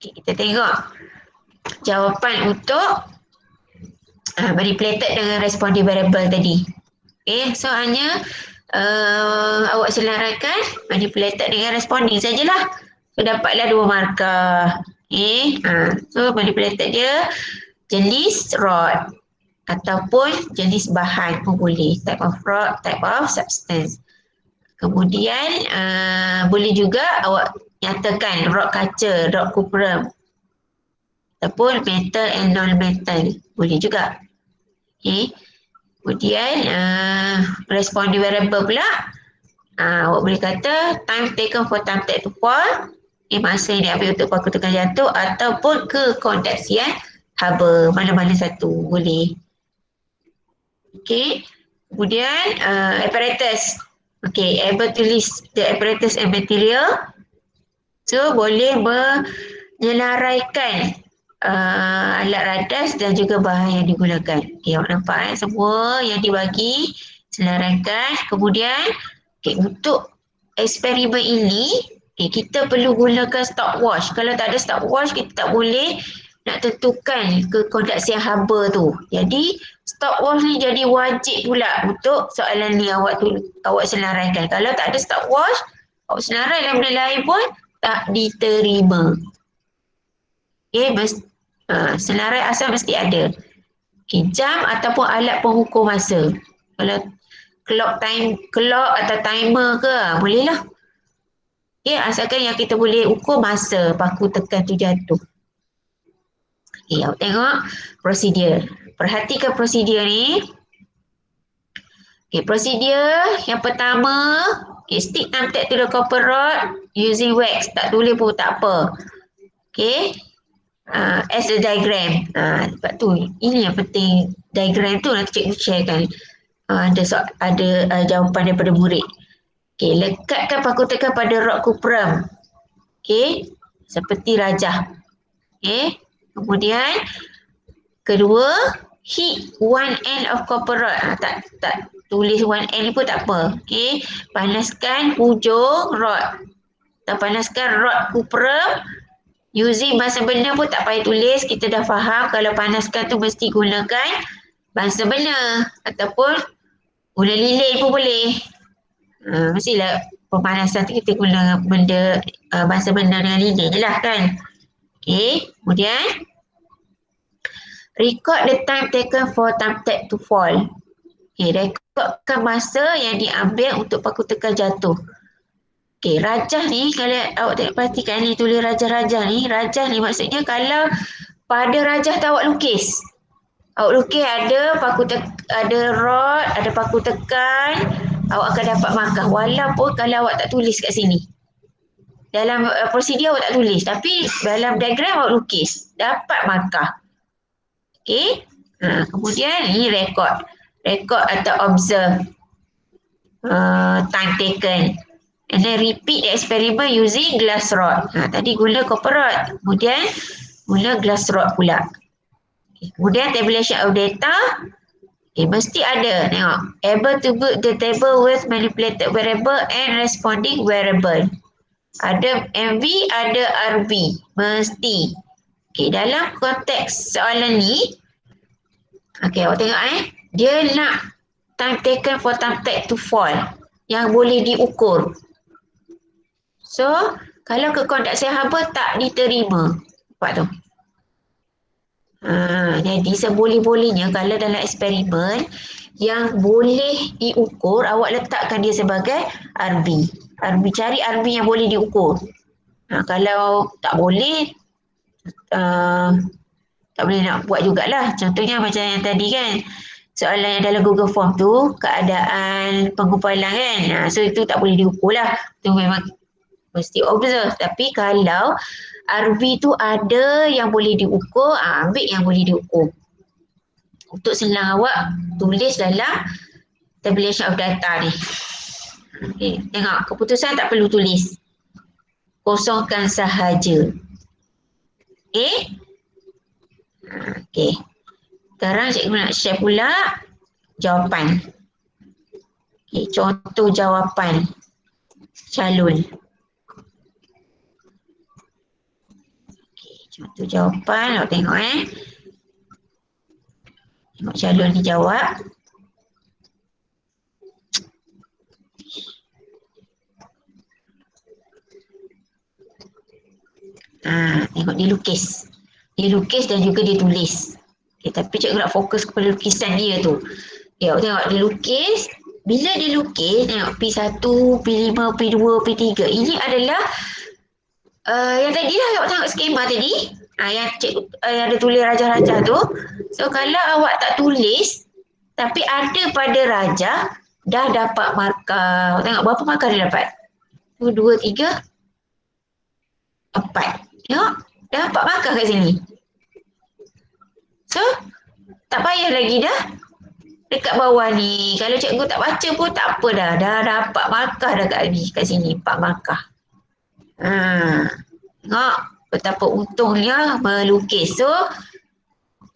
Okay, kita tengok jawapan untuk manipulated dengan responding variable tadi. Okay, so hanya awak selaraskan manipulated dengan responding sajalah. So dapatlah 2 markah. Okay, so manipulated dia jenis rod ataupun jenis bahan pun boleh. Type of rod, type of substance. Kemudian boleh juga awak nyatakan rod kaca, rod kupram ataupun metal and non-metal. Boleh juga. Okay. Kemudian responding variable pula. Awak boleh kata time taken for thumbtack to fall. Masa yang diambil untuk paku tekan jatuh ataupun kekonduksian haba. Mana-mana satu boleh. Okay. Kemudian apparatus. Okay, able to list the apparatus and material. So boleh menyelarakan alat radas dan juga bahan yang digunakan. Okay, awak nampak semua yang dibagi selaraskan. Kemudian untuk eksperimen ini kita perlu gunakan stopwatch. Kalau tak ada stopwatch kita tak boleh nak tentukan kekonduksian haba tu. Jadi stopwatch ni jadi wajib pula untuk soalan ni awak selaraskan. Kalau tak ada stopwatch, awak selaraskan benda lain pun tak diterima. Okay, senarai asal mesti ada. Okay, jam ataupun alat pengukur masa. Kalau clock atau timer ke, boleh lah. Okay, asalkan yang kita boleh ukur masa paku tekan tu jatuh. Okay, awak tengok prosedur. Perhatikan prosedur ni. Okay, prosedur yang pertama, okay, stick thumbtack to the copper rod using wax. Tak tulis pun tak apa. Okay, as a diagram. Sebab tu, ini yang penting. Diagram tu nanti cikgu sharekan. Ada jawapan daripada murid. Okay, lekatkan paku tekan pada rod kupram. Okay, seperti rajah. Okay, kemudian kedua, hit one end of copper rod. Tak tulis one end pun tak apa. Okay, panaskan hujung rod. Atau panaskan rod kupram. Using bangsa benda pun tak payah tulis. Kita dah faham kalau panaskan tu mesti gunakan bangsa benda. Ataupun guna lilin pun boleh. Mestilah pemanasan tu kita guna benda bangsa benda dengan lilin je lah kan. Okay, kemudian record the time taken for thumbtack to fall. Okay, rekodkan masa yang diambil untuk paku tekan jatuh. Okay, rajah ni kalau awak tengok pastikan ni tulis rajah-rajah ni. Rajah ni maksudnya kalau pada rajah tu awak lukis. Awak lukis ada ada rod, ada paku tekan, awak akan dapat markah. Walaupun kalau awak tak tulis kat sini. Dalam prosedur awak tak tulis. Tapi dalam diagram awak lukis. Dapat markah. Okay. Kemudian ni record. Record atau observe time taken. And then repeat the experiment using glass rod. Tadi guna copper rod. Kemudian guna glass rod pula. Okay. Kemudian tabulation of data. Okay, mesti ada. Tengok. Able to put the table with manipulated variable and responding variable. Ada MV, ada RV. Mesti. Okay, dalam konteks soalan ni. Okay, awak tengok dia nak time taken for thumbtack to fall. Yang boleh diukur. So, kalau kekondaksian haba tak diterima. Nampak tu? Jadi, seboleh-bolehnya kalau dalam eksperimen yang boleh diukur, awak letakkan dia sebagai RB. Cari RB yang boleh diukur. Kalau tak boleh, tak boleh nak buat jugalah. Contohnya macam yang tadi kan. Soalan yang dalam Google Form tu, keadaan penggumpalan kan. So, itu tak boleh diukur lah. Itu memang mesti observe. Tapi kalau RV tu ada yang boleh diukur, ambil yang boleh diukur. Untuk senang awak tulis dalam tabulation of data ni. Okay, tengok keputusan tak perlu tulis. Kosongkan sahaja. Okay. Okay. Sekarang cikgu nak share pula jawapan. Okay, contoh jawapan calon. Contoh jawapan, awak tengok Tengok calon ni jawab. Tengok dia lukis. Dia lukis dan juga dia tulis. Okay, tapi cikgu nak fokus kepada lukisan dia tu. Okay, awak tengok dia lukis. Bila dia lukis, tengok P1, P5, P2, P3. Ini adalah yang tadi lah awak tengok skema tadi. Yang ada tulis rajah-rajah tu. So kalau awak tak tulis tapi ada pada rajah, dah dapat markah. Awak tengok berapa markah dia dapat? 1, 2, 3, 4. Tengok, dah dapat markah kat sini. So, tak payah lagi dah. Dekat bawah ni, kalau cikgu tak baca pun tak apa dah. Dah dapat markah dah kat sini. 4 markah. Tengok betapa untungnya melukis. So,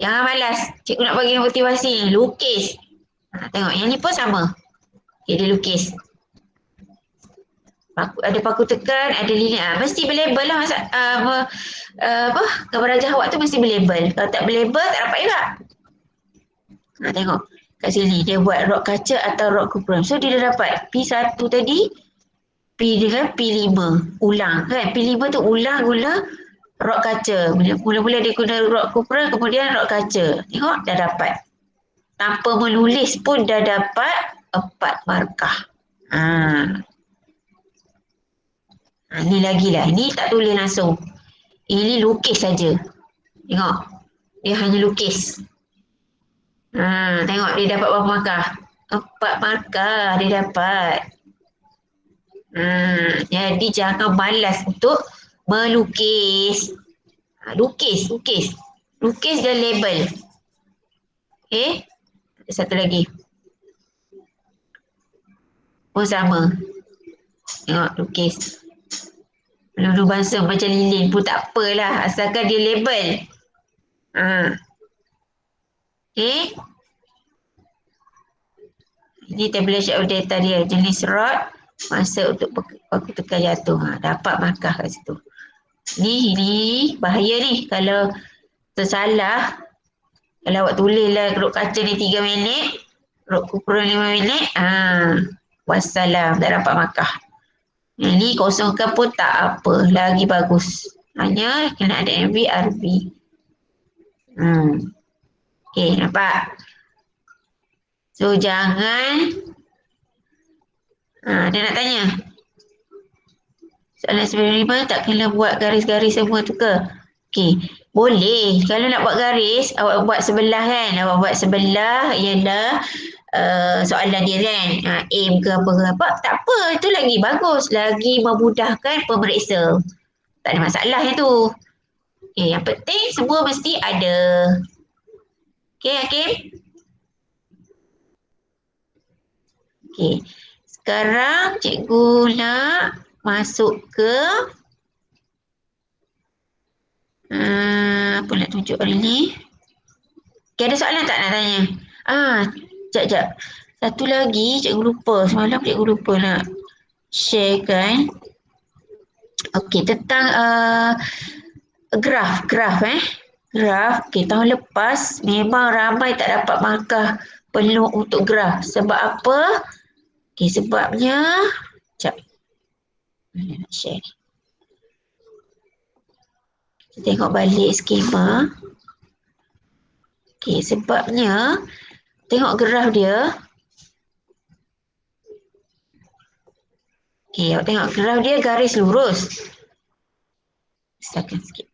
jangan malas. Cikgu nak bagi motivasi ni. Lukis. Tengok yang ni pun sama. Okay, dia lukis. Ada paku tekan, ada lilin. Mesti berlabel lah. Gambar rajah awak tu mesti berlabel. Kalau tak berlabel, tak dapat juga. Tengok. Kat sini dia buat rod kaca atau rod kupram. So, dia dah dapat P1 tadi. P dengan P5 ulang kan. P5 tu ulang guna rod kaca. Mula-mula dia guna rod kupra, kemudian rod kaca. Tengok dah dapat. Tanpa menulis pun dah dapat 4 markah. Ni lagi lah. Ni tak tulis langsung. Ini lukis saja. Tengok. Dia hanya lukis. Tengok dia dapat berapa markah. 4 markah dia dapat. Jadi jangan malas untuk melukis. Lukis. Lukis dan label. Okay. Satu lagi. Pun sama. Tengok lukis. Lulu bangsa macam lilin pun tak apalah. Asalkan dia label. Okay. Ini tabulation of data dia. Jenis rod. Masa untuk paku tekan jatuh. Dapat markah kat situ. Ni bahaya ni. Kalau tersalah. Kalau awak tulis lah rod kaca ni 3 minit. Rod ukuran 5 minit. Wassalam. Tak dapat markah. Ni kosongkan pun tak apa. Lagi bagus. Hanya kena ada MV, RV. Okay, nampak? So, jangan. Dia nak tanya. Soalan 95 tak kena buat garis-garis semua tu ke? Okay, boleh. Kalau nak buat garis, awak buat sebelah kan? Awak buat sebelah ialah soalan dia kan. Aim ke apa. Tak apa, itu lagi bagus. Lagi memudahkan pemeriksa. Tak ada masalah itu. Okay, yang penting semua mesti ada. Okay, Hakim? Okay. Sekarang cikgu nak masuk ke apa nak tunjuk hari ni? Okay, ada soalan tak nak tanya? Sekejap. Satu lagi cikgu lupa. Semalam cikgu lupa nak sharekan. Okay, tentang graf. Graf. Okay, tahun lepas memang ramai tak dapat markah penuh untuk graf. Sebab apa? Okay, sebabnya sekejap. Nak share ni. Kita tengok balik skema. Okay, sebabnya tengok graf dia. Okay, awak tengok graf dia garis lurus. Besarkan sikit.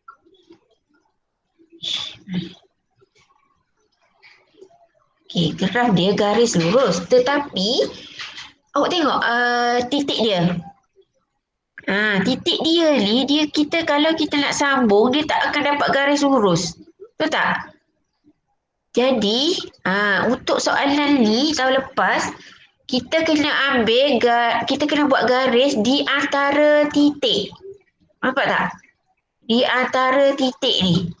Okay, graf dia garis lurus. Tetapi, awak tengok titik dia. Titik dia ni, kita kalau kita nak sambung, dia tak akan dapat garis lurus. Betul tak? Jadi, untuk soalan ni tahun lepas, kita kena kita kena buat garis di antara titik. Nampak tak? Di antara titik ni.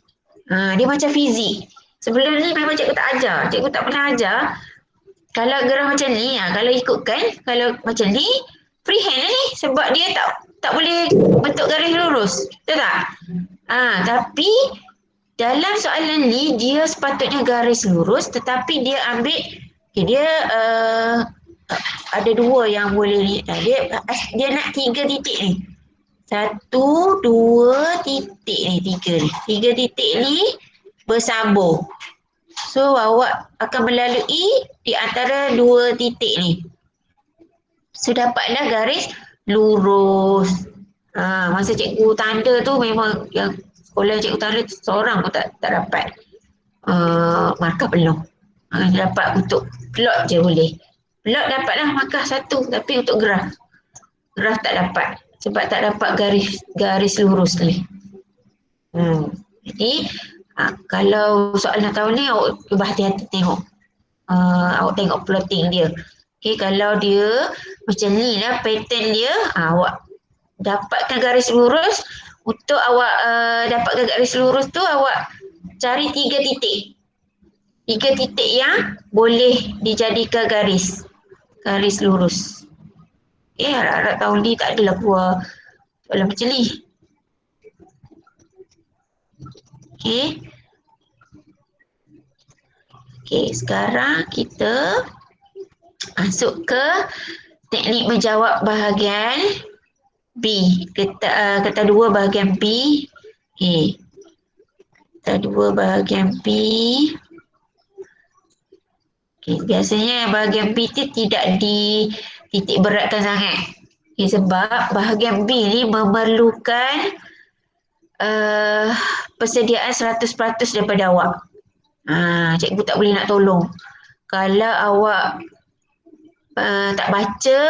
Dia macam fizik. Sebelum ni memang cikgu tak ajar. Cikgu tak pernah ajar. Kalau graf macam ni, kalau ikutkan, kalau macam ni, freehand ni. Sebab dia tak boleh bentuk garis lurus. Betul tak? Tapi, dalam soalan ni, dia sepatutnya garis lurus, tetapi dia ambil, dia ada 2 yang boleh ni. Dia nak 3 titik ni. 1, 2 titik ni. 3 ni. 3 titik ni bersambung. So, awak akan melalui di antara 2 titik ni. So, dapatlah garis lurus. Masa cikgu tanda tu memang yang sekolah cikgu tanda seorang pun tak dapat markah penuh. Dapat untuk plot je boleh. Plot dapatlah markah 1, tapi untuk graf tak dapat. Sebab tak dapat garis lurus ni. Jadi, kalau soalan tahun ni awak berhati-hati tengok. Awak tengok plotting dia. Okay, kalau dia macam ni lah pattern dia, awak dapatkan garis lurus. Untuk awak dapatkan garis lurus tu, awak cari 3 titik. 3 titik yang boleh dijadikan garis lurus. Okay, harap-harap tahun ni tak adalah keluar soalan macam ni. Okay, sekarang kita masuk ke teknik menjawab bahagian B. Kata 2 bahagian B. Okay. Kata 2 bahagian B. Okay, biasanya bahagian B tu tidak dititik beratkan sangat. Okay, sebab bahagian B ni memerlukan persediaan 100% daripada awak. Cikgu tak boleh nak tolong. Kalau awak tak baca,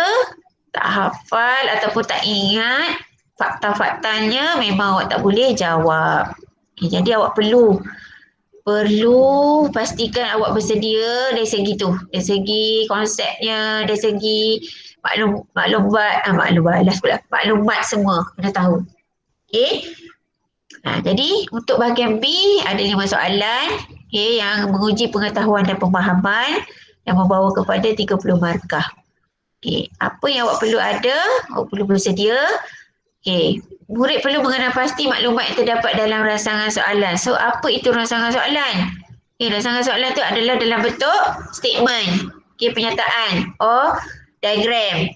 tak hafal ataupun tak ingat fakta-faktanya, memang awak tak boleh jawab. Okay, jadi awak perlu pastikan awak bersedia dari segi tu, dari segi konsepnya, dari segi maklumat semua kena tahu. Okey. Jadi untuk bahagian B ada 5 soalan yang menguji pengetahuan dan pemahaman yang membawa kepada 30 markah. Apa yang awak perlu ada? Awak perlu bersedia. Murid perlu mengenal pasti maklumat yang terdapat dalam rancangan soalan. So, apa itu rancangan soalan? Rancangan soalan itu adalah dalam bentuk statement, pernyataan, diagram,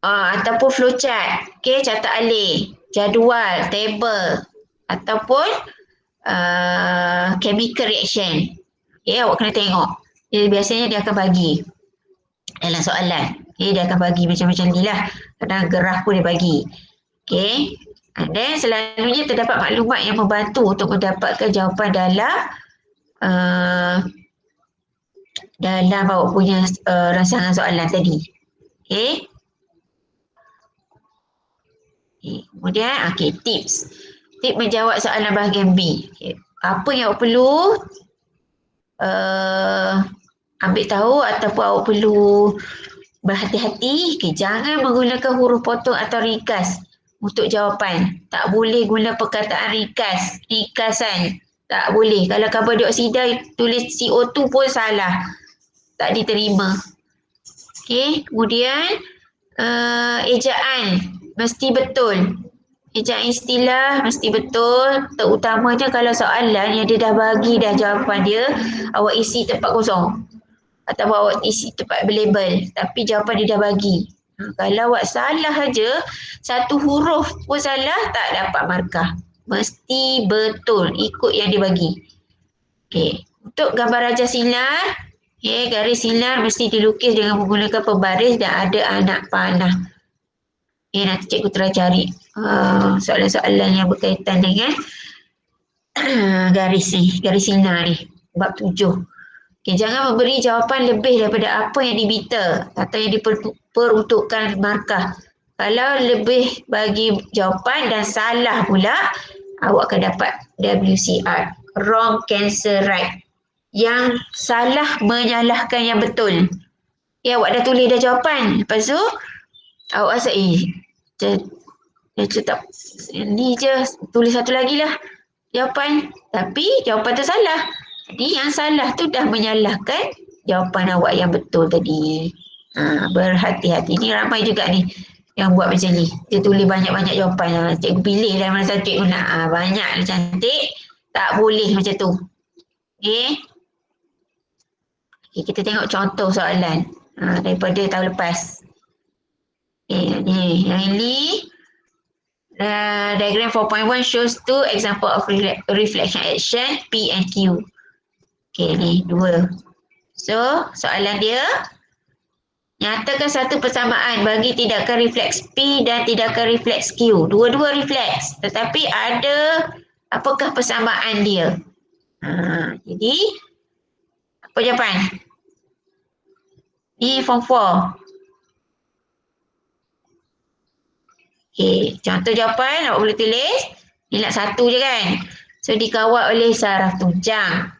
ataupun flowchart, catat alih, jadual, table, ataupun chemical reaction. Awak kena tengok. Jadi, biasanya dia akan bagi dalam soalan. Dia akan bagi macam-macam ni lah. Kadang graf pun dia bagi. Dan selalunya terdapat maklumat yang membantu untuk mendapatkan jawapan dalam awak punya rancangan soalan tadi. Kemudian, tips. Tips menjawab soalan bahagian B. Apa yang awak perlu ambil tahu ataupun awak perlu berhati-hati. Jangan menggunakan huruf potong atau ringkas untuk jawapan. Tak boleh guna perkataan ringkasan. Tak boleh. Kalau karbon dioksida tulis CO2 pun salah. Tak diterima. Kemudian ejaan mesti betul. Ejaan istilah mesti betul. Terutamanya kalau soalan yang dia dah bagi dah jawapan dia, awak isi tempat kosong. Atau awak isi tempat berlabel. Tapi jawapan dia dah bagi. Kalau awak salah saja, satu huruf pun salah, tak dapat markah. Mesti betul ikut yang dia bagi. Untuk gambar rajah sinar, garis sinar mesti dilukis dengan menggunakan pembaris dan ada anak panah. Nanti cikgu try cari soalan-soalan yang berkaitan dengan garis sinar ni. Bab 7. Jangan memberi jawapan lebih daripada apa yang diminta atau yang diperuntukkan markah. Kalau lebih bagi jawapan dan salah pula, awak akan dapat WCR. Wrong cancel right. Yang salah menyalahkan yang betul. Awak dah tulis dah jawapan. Lepas tu, awak rasa, tak, ni je, tulis satu lagi lah jawapan. Tapi jawapan tu salah. Jadi yang salah tu dah menyalahkan jawapan awak yang betul tadi. Berhati-hati. Ni ramai juga ni yang buat macam ni. Dia tulis banyak-banyak jawapan. Cikgu pilih lah mana satu cikgu nak. Banyak cantik. Tak boleh macam tu. Kita tengok contoh soalan daripada tahun lepas. Ni yang ini. Diagram 4.1 shows two example of reflection action P and Q. Ni dua. So, soalan dia, nyatakan satu persamaan bagi tindakan refleks P dan tindakan refleks Q. Dua-dua refleks. Tetapi apakah persamaan dia? Jadi, apa jawapan? Ni form 4. Contoh jawapan awak boleh tulis. Nilai 1 je kan? So, dikawal oleh saraf tunjang.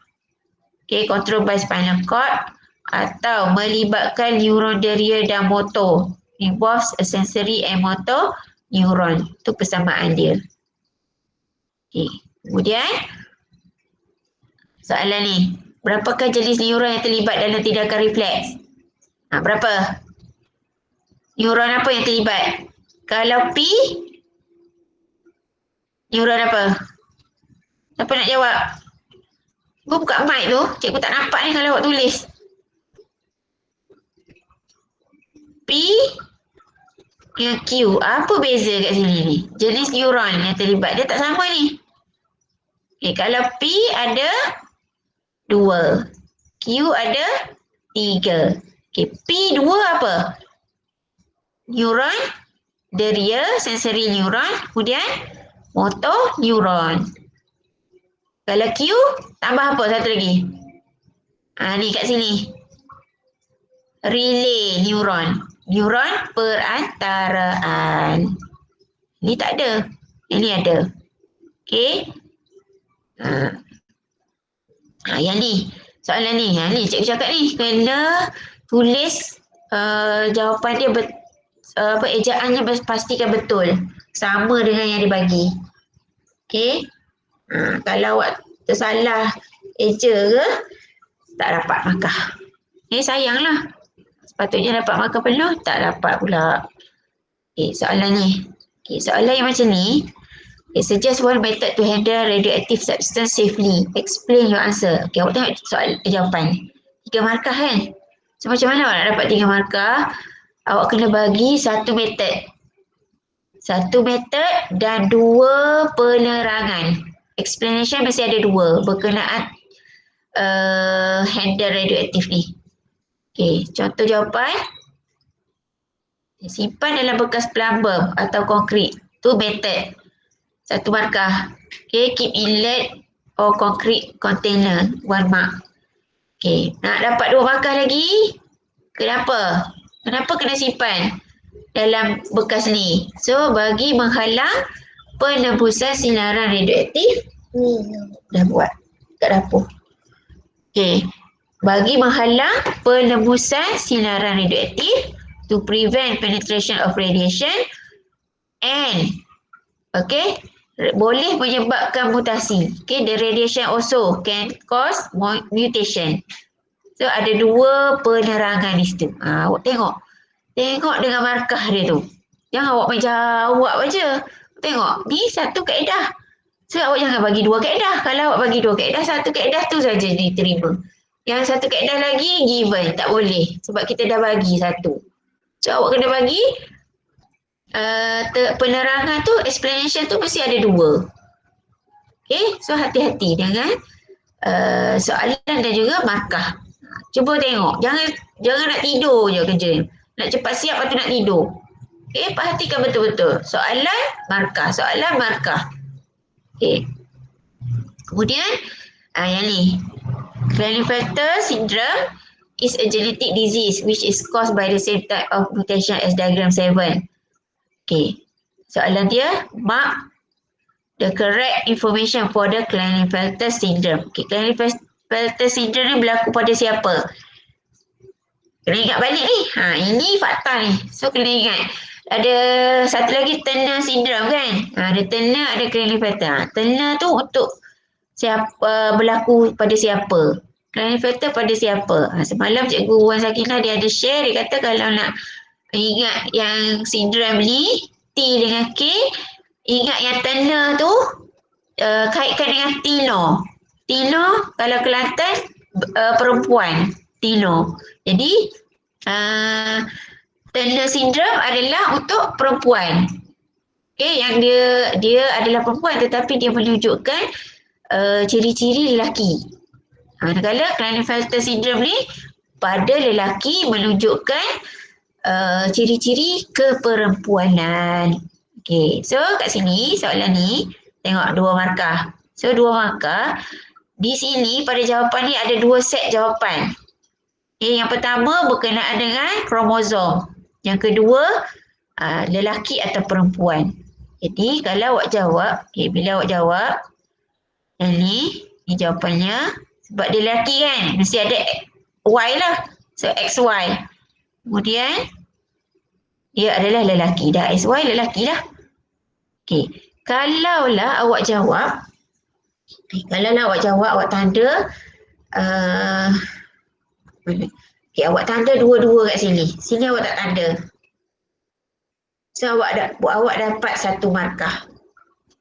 Control by spinal cord atau melibatkan neuron deria dan motor. Involves a sensory and motor neuron. Itu persamaan dia. Kemudian soalan ni. Berapakah jenis neuron yang terlibat dalam tindakan refleks? Berapa? Neuron apa yang terlibat? Kalau P, neuron apa? Siapa nak jawab? Cikgu buka mic tu. Cikgu tak nampak ni kalau awak tulis. P dengan Q. Apa beza kat sini ni? Jenis neuron yang terlibat. Dia tak sama ni. Kalau P ada 2. Q ada 3. Okay, P 2 apa? Neuron, deria, sensory neuron, kemudian motor neuron. Kalau Q, tambah apa satu lagi? Ni kat sini. Relay neuron. Neuron perantaraan. Ni tak ada. Yang ni ada. Okay. Yang ni. Soalan ni. Ni cikgu cakap ni. Kena tulis jawapan dia ejaannya pastikan betul. Sama dengan yang dibagi. Okay. Kalau awak tersalah eja ke, tak dapat markah. Sayanglah. Sepatutnya dapat markah penuh, tak dapat pula. Soalan ni. Soalan yang macam ni. Suggest one method to handle radioactive substance safely. Explain your answer. Awak tengok jawapan. 3 markah kan? So, macam mana awak nak dapat 3 markah? Awak kena bagi satu method. Satu method dan 2 penerangan. Explanation mesti ada 2 berkenaan handle radioaktif ni. Contoh jawapan. Simpan dalam bekas plumber atau konkrit. Tu method. 1 markah. Keep in lead or concrete container. 1 mark. Nak dapat 2 markah lagi. Kenapa? Kenapa kena simpan dalam bekas ni? So, bagi menghalang penembusan sinaran radioaktif. Dah buat kat dapur. Bagi menghalang penembusan sinaran radioaktif to prevent penetration of radiation and boleh menyebabkan mutasi. The radiation also can cause mutation. So ada 2 penerangan di situ. Awak tengok. Tengok dengan markah dia tu. Jangan awak main jawab aja. Tengok, ni satu kaedah. So awak jangan bagi 2 kaedah. Kalau awak bagi 2 kaedah, satu kaedah tu saja diterima. Yang satu kaedah lagi given, tak boleh. Sebab kita dah bagi satu. So awak kena bagi penerangan tu, explanation tu mesti ada 2. So hati-hati dengan soalan dan juga markah. Cuba tengok. Jangan nak tidur je kerja. Nak cepat siap lepas tu nak tidur. Perhatikan betul-betul. Soalan, markah. Soalan, markah. Kemudian, yang ni. Klinefelter syndrome is a genetic disease which is caused by the same type of mutation as diagram 7. Soalan dia, mark the correct information for the Klinefelter syndrome. Klinefelter syndrome ni berlaku pada siapa? Kena ingat balik ni. Ini fakta ni. So, kena ingat. Ada satu lagi Turner syndrome kan? Ada Turner, ada Klinefelter. Turner tu untuk siapa, berlaku pada siapa? Klinefelter pada siapa? Semalam Cikgu Wan Sakinah dia ada share. Dia kata kalau nak ingat yang sindrom ni, T dengan K, ingat yang Turner tu kaitkan dengan Tino. Tino kalau Kelantan perempuan. Tino. Jadi Turner syndrome adalah untuk perempuan. Yang dia adalah perempuan tetapi dia menunjukkan ciri-ciri lelaki. Manakala Klinefelter syndrome ni pada lelaki menunjukkan ciri-ciri keperempuanan. So kat sini soalan ni tengok 2 markah. So 2 markah. Di sini pada jawapan ni ada 2 set jawapan. Yang pertama berkenaan dengan kromosom. Yang kedua lelaki atau perempuan. Jadi kalau awak jawab, bila awak jawab yang ni jawapannya. Sebab dia lelaki kan, mesti ada Y lah. So, XY. Kemudian, dia adalah lelaki. Dah XY lelaki lah. Kalaulah awak jawab, awak tanda, awak tanda 2-2 kat sini. Sini awak tak tanda. So, awak dapat 1 markah.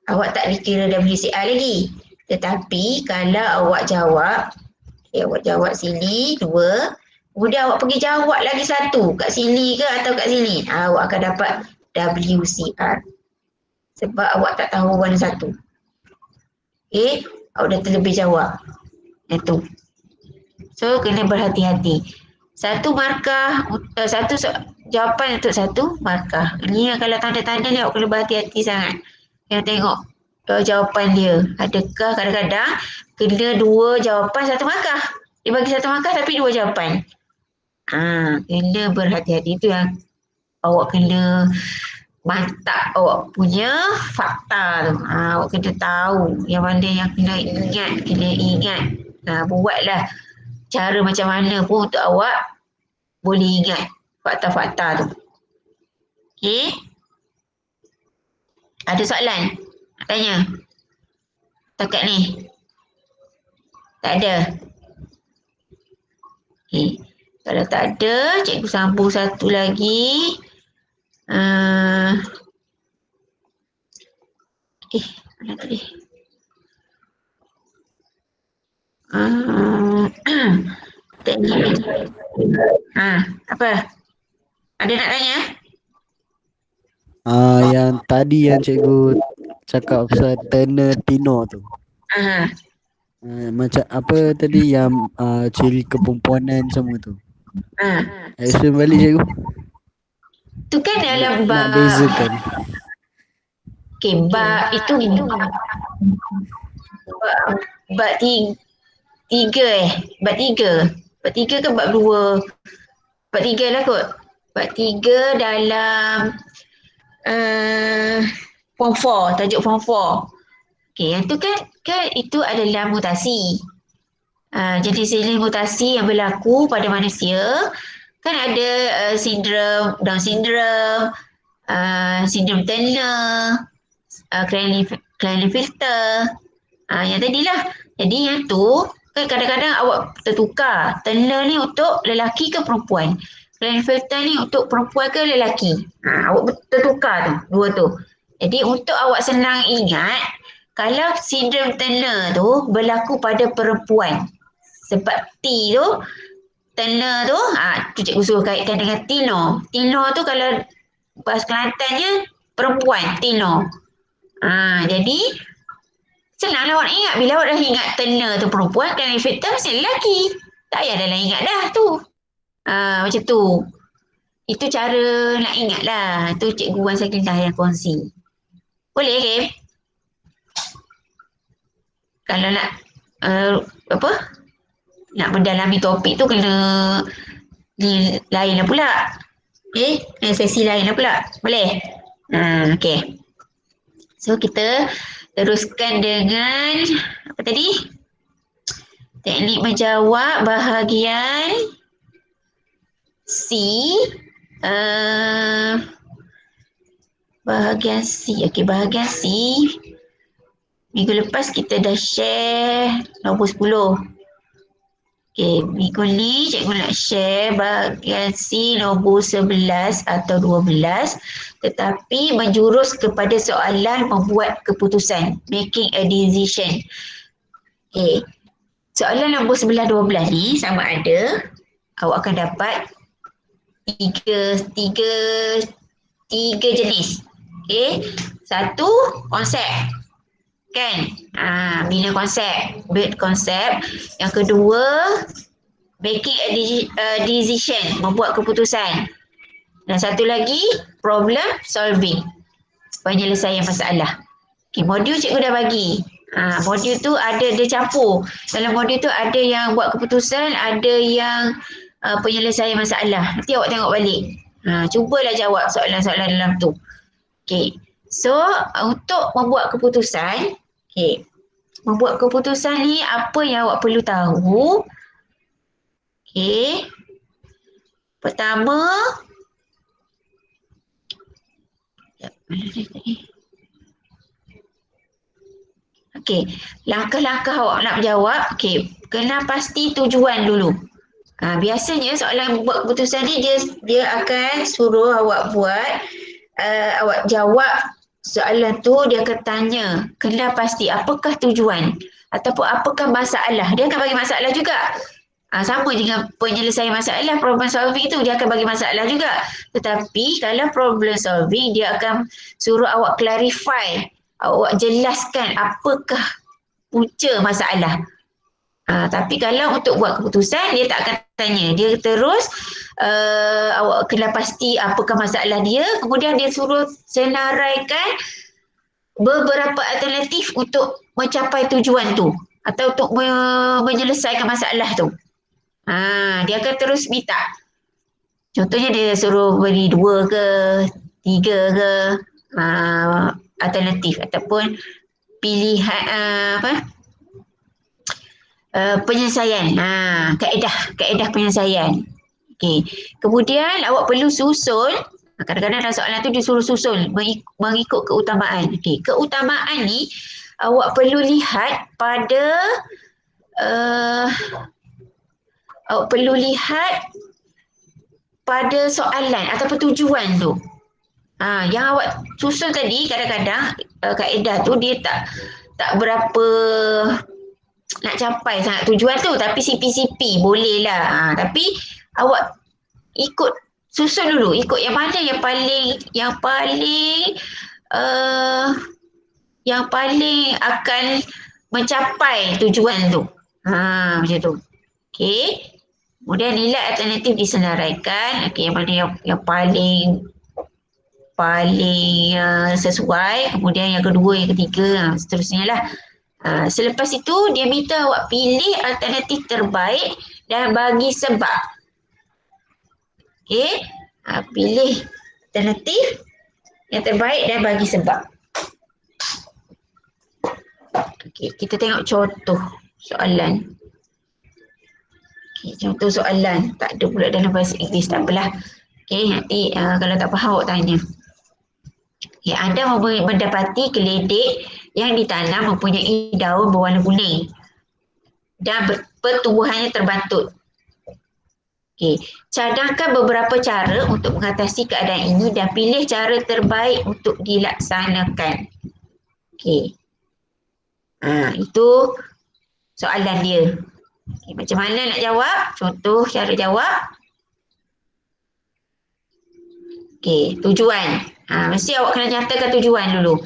Awak tak dikira WCR lagi. Tetapi kalau awak jawab, awak jawab sini 2, kemudian awak pergi jawab lagi 1 kat sini ke atau kat sini, awak akan dapat WCR. Sebab awak tak tahu warna 1. Awak dah terlebih jawab. Itu. So kena berhati-hati. Satu markah, jawapan untuk satu markah. Ni kalau tanda-tanda ni awak kena berhati-hati sangat. Yang tengok jawapan dia. Adakah kadang-kadang kena dua jawapan satu markah. Dia bagi satu markah tapi dua jawapan. Kena berhati-hati. Itu yang awak kena mantap awak punya fakta tu. Awak kena tahu yang mana yang kena ingat. Buatlah cara macam mana pun untuk awak boleh ingat fakta-fakta tu. Okey? Ada soalan? Nak tanya? Takat ni? Tak ada? Okey. Kalau tak ada, cikgu sambung satu lagi. Mana tadi? Teknik. Apa? Ada nak tanya? Yang tadi yang cikgu cakap pasal Turner Tino tu. Macam apa tadi yang ciri kepempuanan semua tu. Explain balik cikgu. Tu kan dalam nak bezakan. Okay, bab itu bab tiga Bab tiga ke bab dua? Bab tiga lah kot. Bab tiga dalam form 4, tajuk form 4. Okay, yang tu kan itu adalah mutasi. Jenis-jenis mutasi yang berlaku pada manusia. Kan ada sindrom Down syndrome, sindrom Turner, Klinefelter. Yang tadilah. Jadi yang tu kan kadang-kadang awak tertukar. Turner ni untuk lelaki ke perempuan? Klinefelter ni untuk perempuan ke lelaki? Awak tertukar tu, dua tu. Jadi untuk awak senang ingat, kalau sindrom Turner tu berlaku pada perempuan. Sebab T tu, Turner tu, tu cikgu suruh kaitkan dengan Tino. Tino tu kalau bahasa Kelantannya perempuan, Tino. Jadi senanglah awak ingat. Bila awak dah ingat Turner tu perempuan, Klinefelter mesti lelaki. Tak payah dah ingat dah tu. Macam tu. Itu cara nak ingat lah. Itu cikgu Wan Sakinah yang kongsi. Boleh ke? Kalau nak nak mendalami topik tu kena ni lain lah pula. Sesi lain lah pula. Boleh? Okay. So kita teruskan dengan apa tadi? Teknik menjawab bahagian C. Bahagian C. Okey, bahagian C. Minggu lepas kita dah share nombor 10. Okey, minggu ni cikgu nak share bahagian C nombor 11 atau 12, tetapi menjurus kepada soalan membuat keputusan, making a decision. Okey, soalan nombor 11, 12 ni sama ada awak akan dapat tiga jenis. Okey, satu konsep. Kan? Bina konsep, build konsep. Yang kedua, making a decision, membuat keputusan. Dan satu lagi, problem solving, penyelesaian masalah. Okay, modul cikgu dah bagi. Modul tu ada, dia campur. Dalam modul tu ada yang buat keputusan, ada yang penyelesaian masalah. Nanti awak tengok balik. Cubalah jawab soalan-soalan dalam tu. Okay. So, untuk membuat keputusan, membuat keputusan ni apa yang awak perlu tahu? Pertama, langkah-langkah awak nak menjawab. Kena pasti tujuan dulu. Biasanya soalan buat keputusan ni dia akan suruh awak buat, awak jawab soalan tu. Dia akan tanya, kena pasti apakah tujuan ataupun apakah masalah. Dia akan bagi masalah juga. Sama dengan penyelesaian masalah, problem solving tu dia akan bagi masalah juga. Tetapi kalau problem solving, dia akan suruh awak clarify, awak jelaskan apakah punca masalah. Tapi kalau untuk buat keputusan, dia tak akan tanya. Dia terus awak kena pasti apakah masalah dia. Kemudian dia suruh senaraikan beberapa alternatif untuk mencapai tujuan tu. Atau untuk menyelesaikan masalah tu. Dia akan terus minta. Contohnya dia suruh beri 2 ke, 3 ke alternatif. Ataupun pilihan penyelesaian, kaedah penyelesaian. Okey. Kemudian awak perlu susun, kadang-kadang dalam soalan tu dia suruh susun mengikut keutamaan. Okey, keutamaan ni awak perlu lihat pada awak perlu lihat pada soalan ataupun tujuan tu. Yang awak susun tadi kadang-kadang kaedah tu dia tak berapa nak capai sangat tujuan tu, tapi CP-CP boleh lah. Tapi awak ikut susun dulu, ikut yang mana yang paling akan mencapai tujuan tu. Macam tu. Okey. Kemudian nilai alternatif disenaraikan. Okey, yang mana yang paling sesuai. Kemudian yang kedua, yang ketiga, seterusnya lah. Selepas itu dia minta awak pilih alternatif terbaik dan bagi sebab. Okey, pilih alternatif yang terbaik dan bagi sebab. Okey, kita tengok contoh soalan. Okey, contoh soalan tak ada pula dalam bahasa Inggeris, tak apalah. Okey, nanti kalau tak faham awak tanya. Okay, anda mendapati keledek yang ditanam mempunyai daun berwarna kuning dan pertumbuhannya terbantut. Okay. Cadangkan beberapa cara untuk mengatasi keadaan ini dan pilih cara terbaik untuk dilaksanakan. Okay. Itu soalan dia. Okay, macam mana nak jawab? Contoh cara jawab. Okay, tujuan. Mesti awak kena nyatakan tujuan dulu.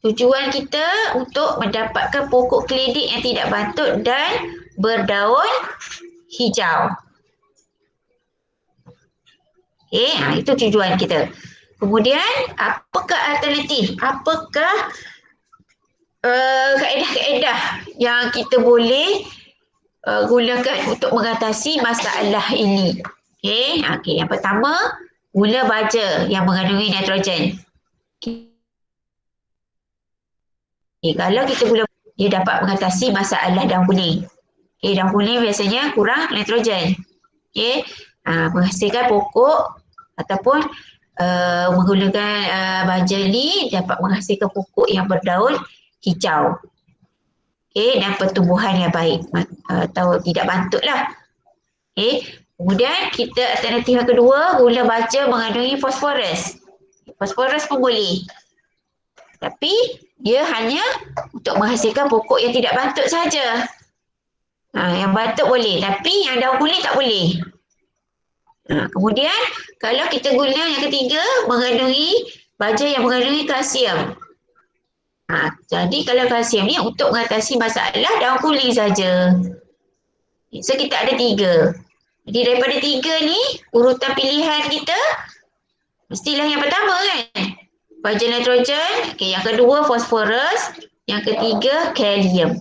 Tujuan kita untuk mendapatkan pokok keledek yang tidak bantut dan berdaun hijau. Okay, itu tujuan kita. Kemudian, apakah alternatif? Apakah kaedah-kaedah yang kita boleh gunakan untuk mengatasi masalah ini? Okay, yang pertama, gula baja yang mengandungi nitrogen. Kalau kita gula, dia dapat mengatasi masalah daun kuning. Daun kuning biasanya kurang nitrogen. Menghasilkan pokok ataupun menggunakan baja ni dapat menghasilkan pokok yang berdaun hijau. Dan pertumbuhan yang baik atau tidak bantut lah. Kemudian kita alternatif yang kedua, gula baja mengandungi fosforus. Fosforus pun boleh. Tapi dia hanya untuk menghasilkan pokok yang tidak bantut saja. Yang bantut boleh, tapi yang daun kuning tak boleh. Kemudian kalau kita guna yang ketiga, baja yang mengandungi kalsium. Jadi kalau kalsium ni untuk mengatasi masalah daun kuning saja. So kita ada 3. Jadi daripada 3 ni, urutan pilihan kita mestilah yang pertama kan? Baja nitrogen, yang kedua fosforus, yang ketiga kalium.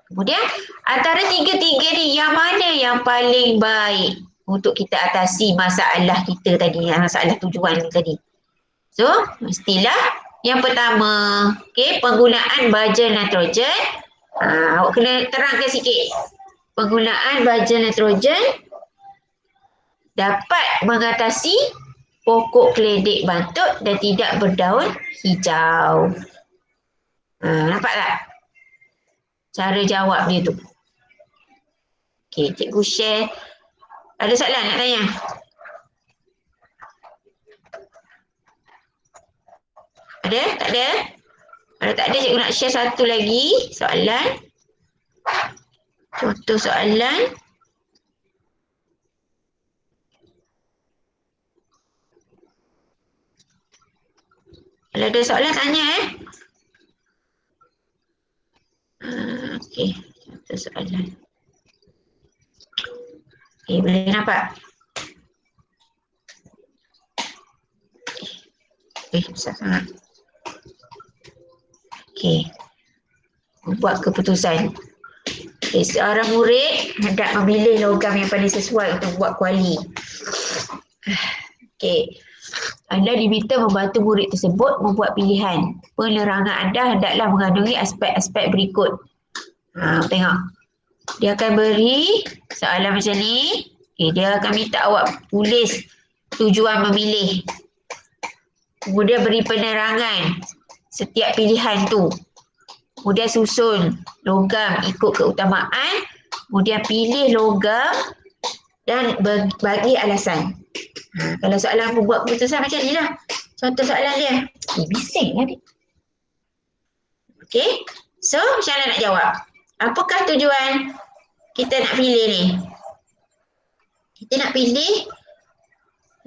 Kemudian antara 3 ni yang mana yang paling baik untuk kita atasi masalah kita tadi, masalah tujuan tadi. So, mestilah yang pertama, penggunaan baja nitrogen. Awak kena terangkan sikit. Penggunaan baja nitrogen dapat mengatasi pokok keledek bantut dan tidak berdaun hijau. Nampak tak? Cara jawab dia tu. Cikgu share. Ada soalan nak tanya? Ada? Tak ada? Kalau tak ada, cikgu nak share satu lagi soalan. Contoh soalan. Kalau ada soalan, tanya . Okey. Itu soalan. Okay, boleh nampak? Besar sangat. Okay. Buat keputusan. Okay, seorang murid hendak memilih logam yang paling sesuai untuk buat kuali. Okay. Anda diminta membantu murid tersebut membuat pilihan. Penerangan anda hendaklah mengandungi aspek-aspek berikut. Tengok. Dia akan beri soalan macam ni. Okay, dia akan minta awak tulis tujuan memilih. Kemudian beri penerangan setiap pilihan tu. Kemudian susun logam ikut keutamaan. Kemudian pilih logam dan bagi alasan. Kalau soalan buat keputusan macam ni lah. Contoh soalan dia. Bising lah ni. Okay. So, macam mana nak jawab? Apakah tujuan kita nak pilih ni? Kita nak pilih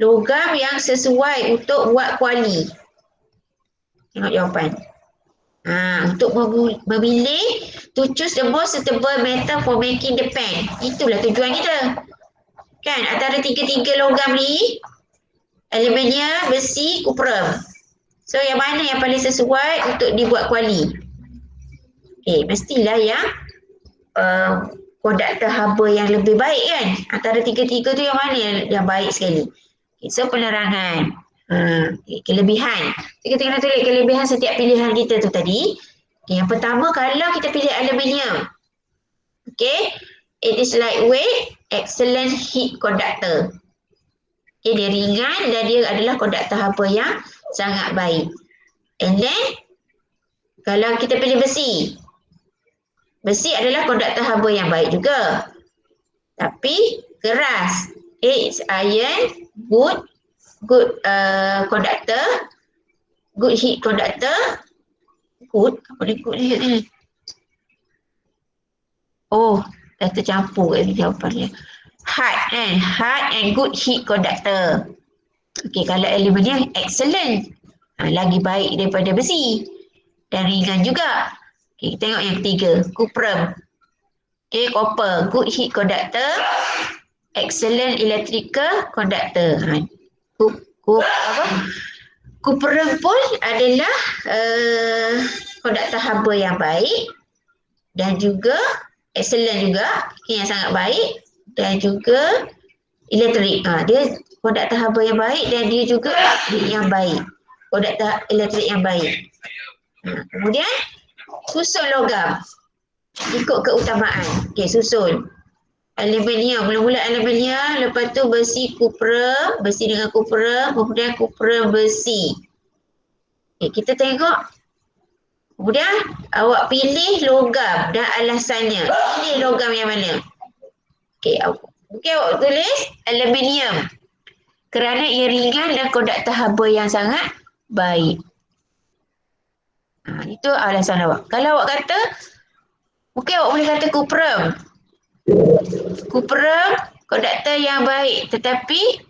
logam yang sesuai untuk buat kuali. Tengok jawapan. Untuk memilih to choose the most suitable metal for making the pen. Itulah tujuan kita. Kan antara tiga-tiga logam ni, aluminium, besi, kuprum. So yang mana yang paling sesuai untuk dibuat kuali? Mestilah yang konduktor haba yang lebih baik kan. Antara tiga-tiga tu yang mana yang baik sekali? So penerangan. Kelebihan. Kita kena tulis kelebihan setiap pilihan kita tu tadi. Yang pertama, kalau kita pilih aluminium. It is lightweight, excellent heat conductor. Dia ringan dan dia adalah konduktor haba yang sangat baik. And then, kalau kita pilih besi. Besi adalah konduktor haba yang baik juga. Tapi keras. It's iron, good conductor, good heat conductor. Good, apa dia good heat ni? Dah tercampur jawapannya. Hard and good heat conductor. Kalau aluminium, excellent. Lagi baik daripada besi. Dan ringan juga. Kita tengok yang ketiga, kuprum. Copper, good heat conductor, excellent electrical conductor. Kuprum pun adalah konduktor haba yang baik dan juga excellent juga, yang sangat baik dan juga elektrik. Dia konduktor haba yang baik dan dia juga yang baik. Konduktor elektrik yang baik. Kemudian susun logam ikut keutamaan. Susun. Aluminium, mula-mula aluminium, lepas tu besi kuprum, besi dengan kuprum, kemudian kuprum besi. Kita tengok. Kemudian awak pilih logam dan alasannya. Pilih logam yang mana? Awak tulis aluminium. Kerana ia ringan dan konduktor haba yang sangat baik. Itu alasan awak. Kalau awak kata, awak boleh kata kuprum. Kuprum, konduktor yang baik. Tetapi,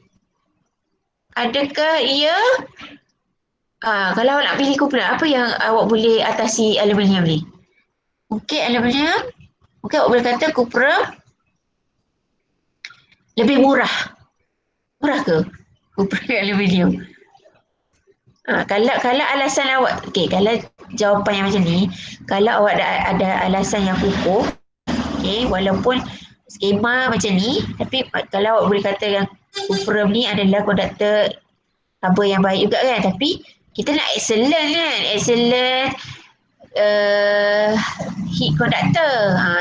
adakah ia... kalau awak nak pilih kuprum, apa yang awak boleh atasi aluminium ni? Aluminium. Awak boleh kata kuprum lebih murah. Murah ke? Kuprum aluminium. Kalau alasan awak, kalau jawapan yang macam ni, kalau awak ada alasan yang kukuh, walaupun skema macam ni, tapi kalau awak boleh kata yang kuprum ni adalah konduktor haba yang baik juga kan, tapi kita nak excellent kan, excellent heat conductor.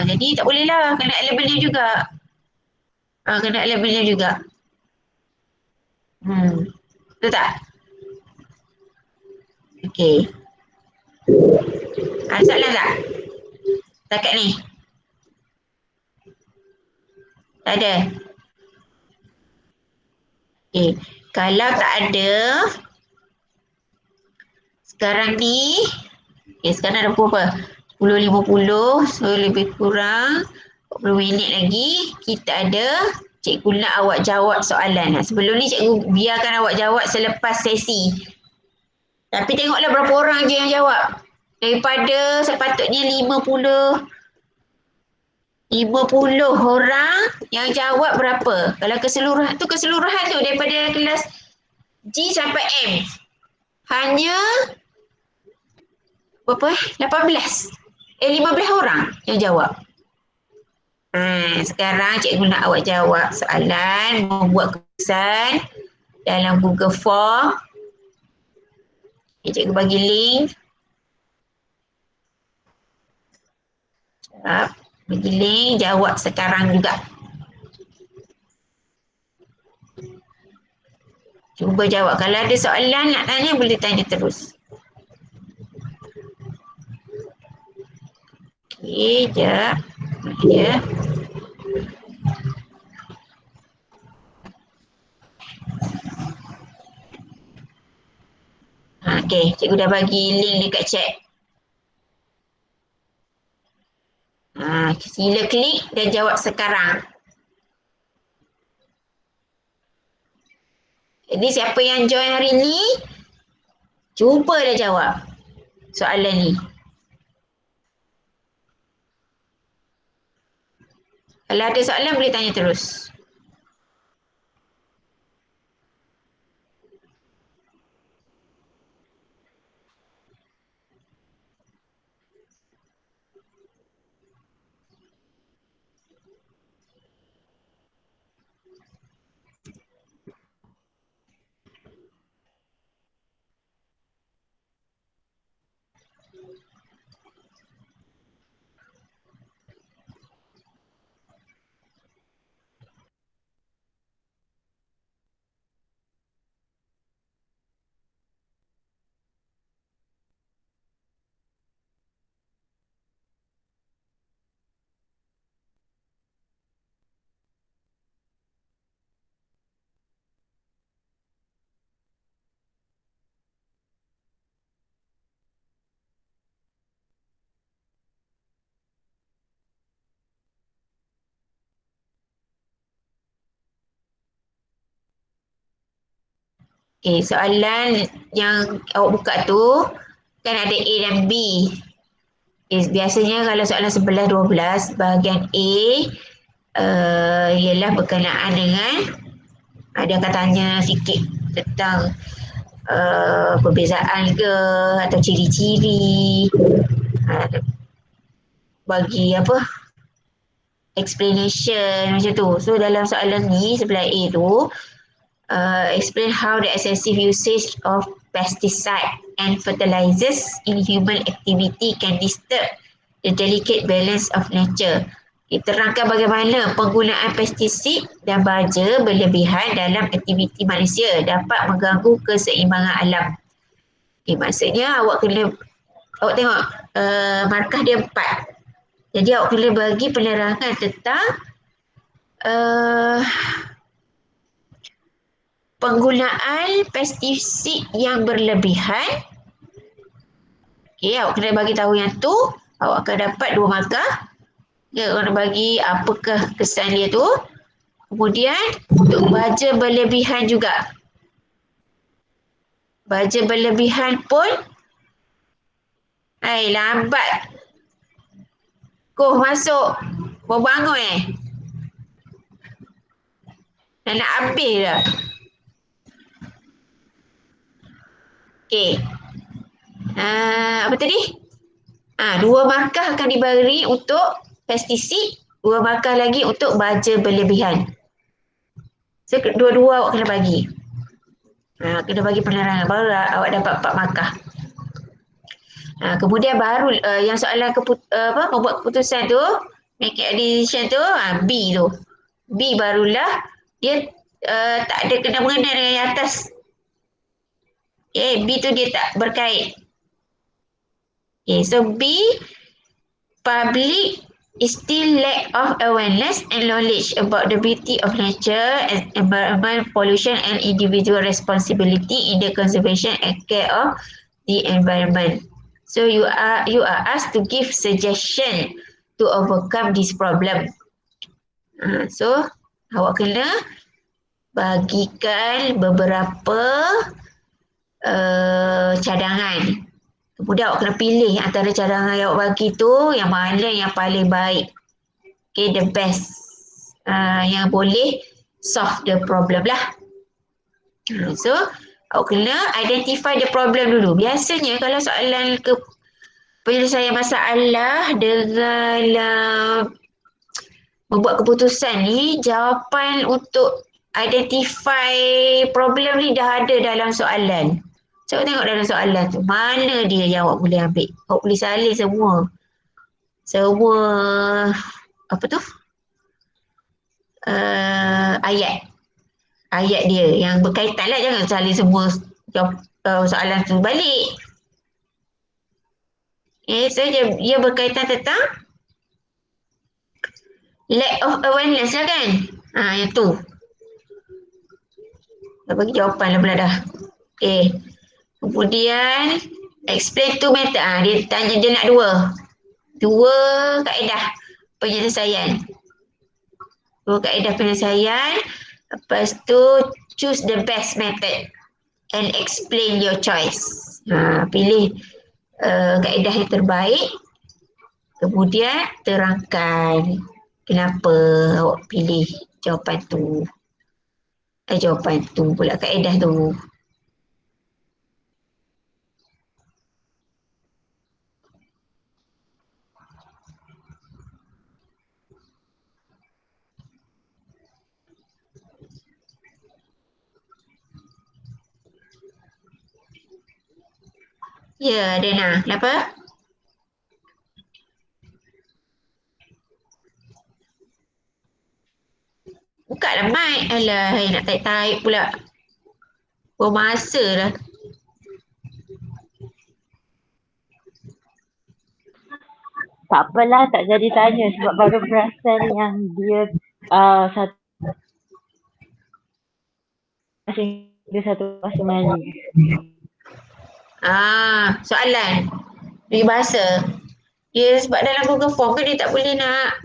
Jadi tak boleh lah, kena aluminium juga. Kena aluminium juga. Betul tak? Ada soalan tak? Setakat ni? Tak ada? Kalau tak ada, sekarang ni, sekarang dah pukul apa? 10.50, so lebih kurang 40 minit lagi, kita ada cikgu nak awak jawab soalan. Sebelum ni cikgu biarkan awak jawab selepas sesi. Tapi tengoklah berapa orang je yang jawab. Daripada sepatutnya 50 50 orang yang jawab berapa? Kalau keseluruhan tu daripada kelas G sampai M. Hanya berapa? 18. 15 orang yang jawab. Sekarang cikgu nak awak jawab soalan, membuat keputusan dalam Google Form. Cikgu bagi link. Bagi link, jawab sekarang juga. Cuba jawab. Kalau ada soalan nak tanya, boleh tanya terus. Okey, sekejap. Ya. Okey, cikgu dah bagi link dekat chat. Sila klik dan jawab sekarang. Jadi siapa yang join hari ni, cuba dah jawab soalan ni. Kalau ada soalan boleh tanya terus. Okay, soalan yang awak buka tu kan ada A dan B. Biasanya kalau soalan 11-12 bahagian A ialah berkenaan dengan dia akan tanya sikit tentang perbezaan ke atau ciri-ciri, bagi apa explanation macam tu. So dalam soalan ni sebelah A tu explain how the excessive usage of pesticide and fertilizers in human activity can disturb the delicate balance of nature. Terangkan bagaimana penggunaan pestisida dan baja berlebihan dalam aktiviti manusia dapat mengganggu keseimbangan alam. Maksudnya awak tengok markah dia 4. Jadi awak kena bagi penerangan tentang penggunaan pestisida yang berlebihan. Okey, awak kena bagi tahu yang tu, awak akan dapat 2 markah. Dia akan bagi apakah kesan dia tu. Kemudian untuk baja berlebihan juga. Baja berlebihan pun lambat. Koh masuk. Baru bangun Dah nak habis dah. Okey. Apa tadi? 2 markah akan diberi untuk pestisida, 2 markah lagi untuk baja berlebihan. So, dua-dua awak kena bagi. Kena bagi penerangan, baru awak dapat 4 markah. Kemudian baru yang soalan membuat keputusan tu, make a decision tu, B tu. B barulah dia tak ada kena-mengena dengan yang atas. B tu dia tak berkait. So B, public is still lack of awareness and knowledge about the beauty of nature and environment pollution and individual responsibility in the conservation and care of the environment. So you are asked to give suggestion to overcome this problem. So awak kena bagikan beberapa cadangan. Kemudian awak kena pilih antara cadangan yang awak bagi tu yang mana yang paling baik. Okay, the best yang boleh solve the problem lah. So, awak kena identify the problem dulu. Biasanya kalau soalan penyelesaian masalah dengan membuat keputusan ni, jawapan untuk identify problem ni dah ada dalam soalan. Cuba tengok dalam soalan tu, mana dia yang awak boleh ambil. Awak boleh salin semua. Semua, apa tu? Ayat. Ayat dia yang berkaitan lah. Jangan salin semua soalan tu balik. So dia berkaitan tentang lack of awareness lah kan. Yang tu. Dah bagi jawapan lah pula dah. Okay. Kemudian, explain two method. Dia tanya, dia nak dua kaedah penyelesaian. Dua kaedah penyelesaian. Lepas tu, choose the best method and explain your choice. Pilih kaedah yang terbaik. Kemudian, terangkan kenapa awak pilih jawapan tu. Jawapan tu pula, kaedah tu. Ya, Dena. Kenapa? Buka lah mic. Alah, nak tarik-tarik pula. Buang masa dah. Tak apalah, tak jadi tanya sebab baru perasan yang dia satu bahasa Melayu. Soalan. Dari bahasa. Ya, sebab dalam Google Form kan dia tak boleh nak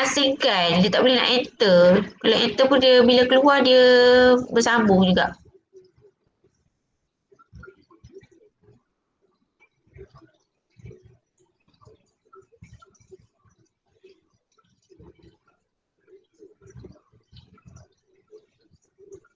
asingkan. Dia tak boleh nak enter. Kalau enter pun dia bila keluar dia bersambung juga.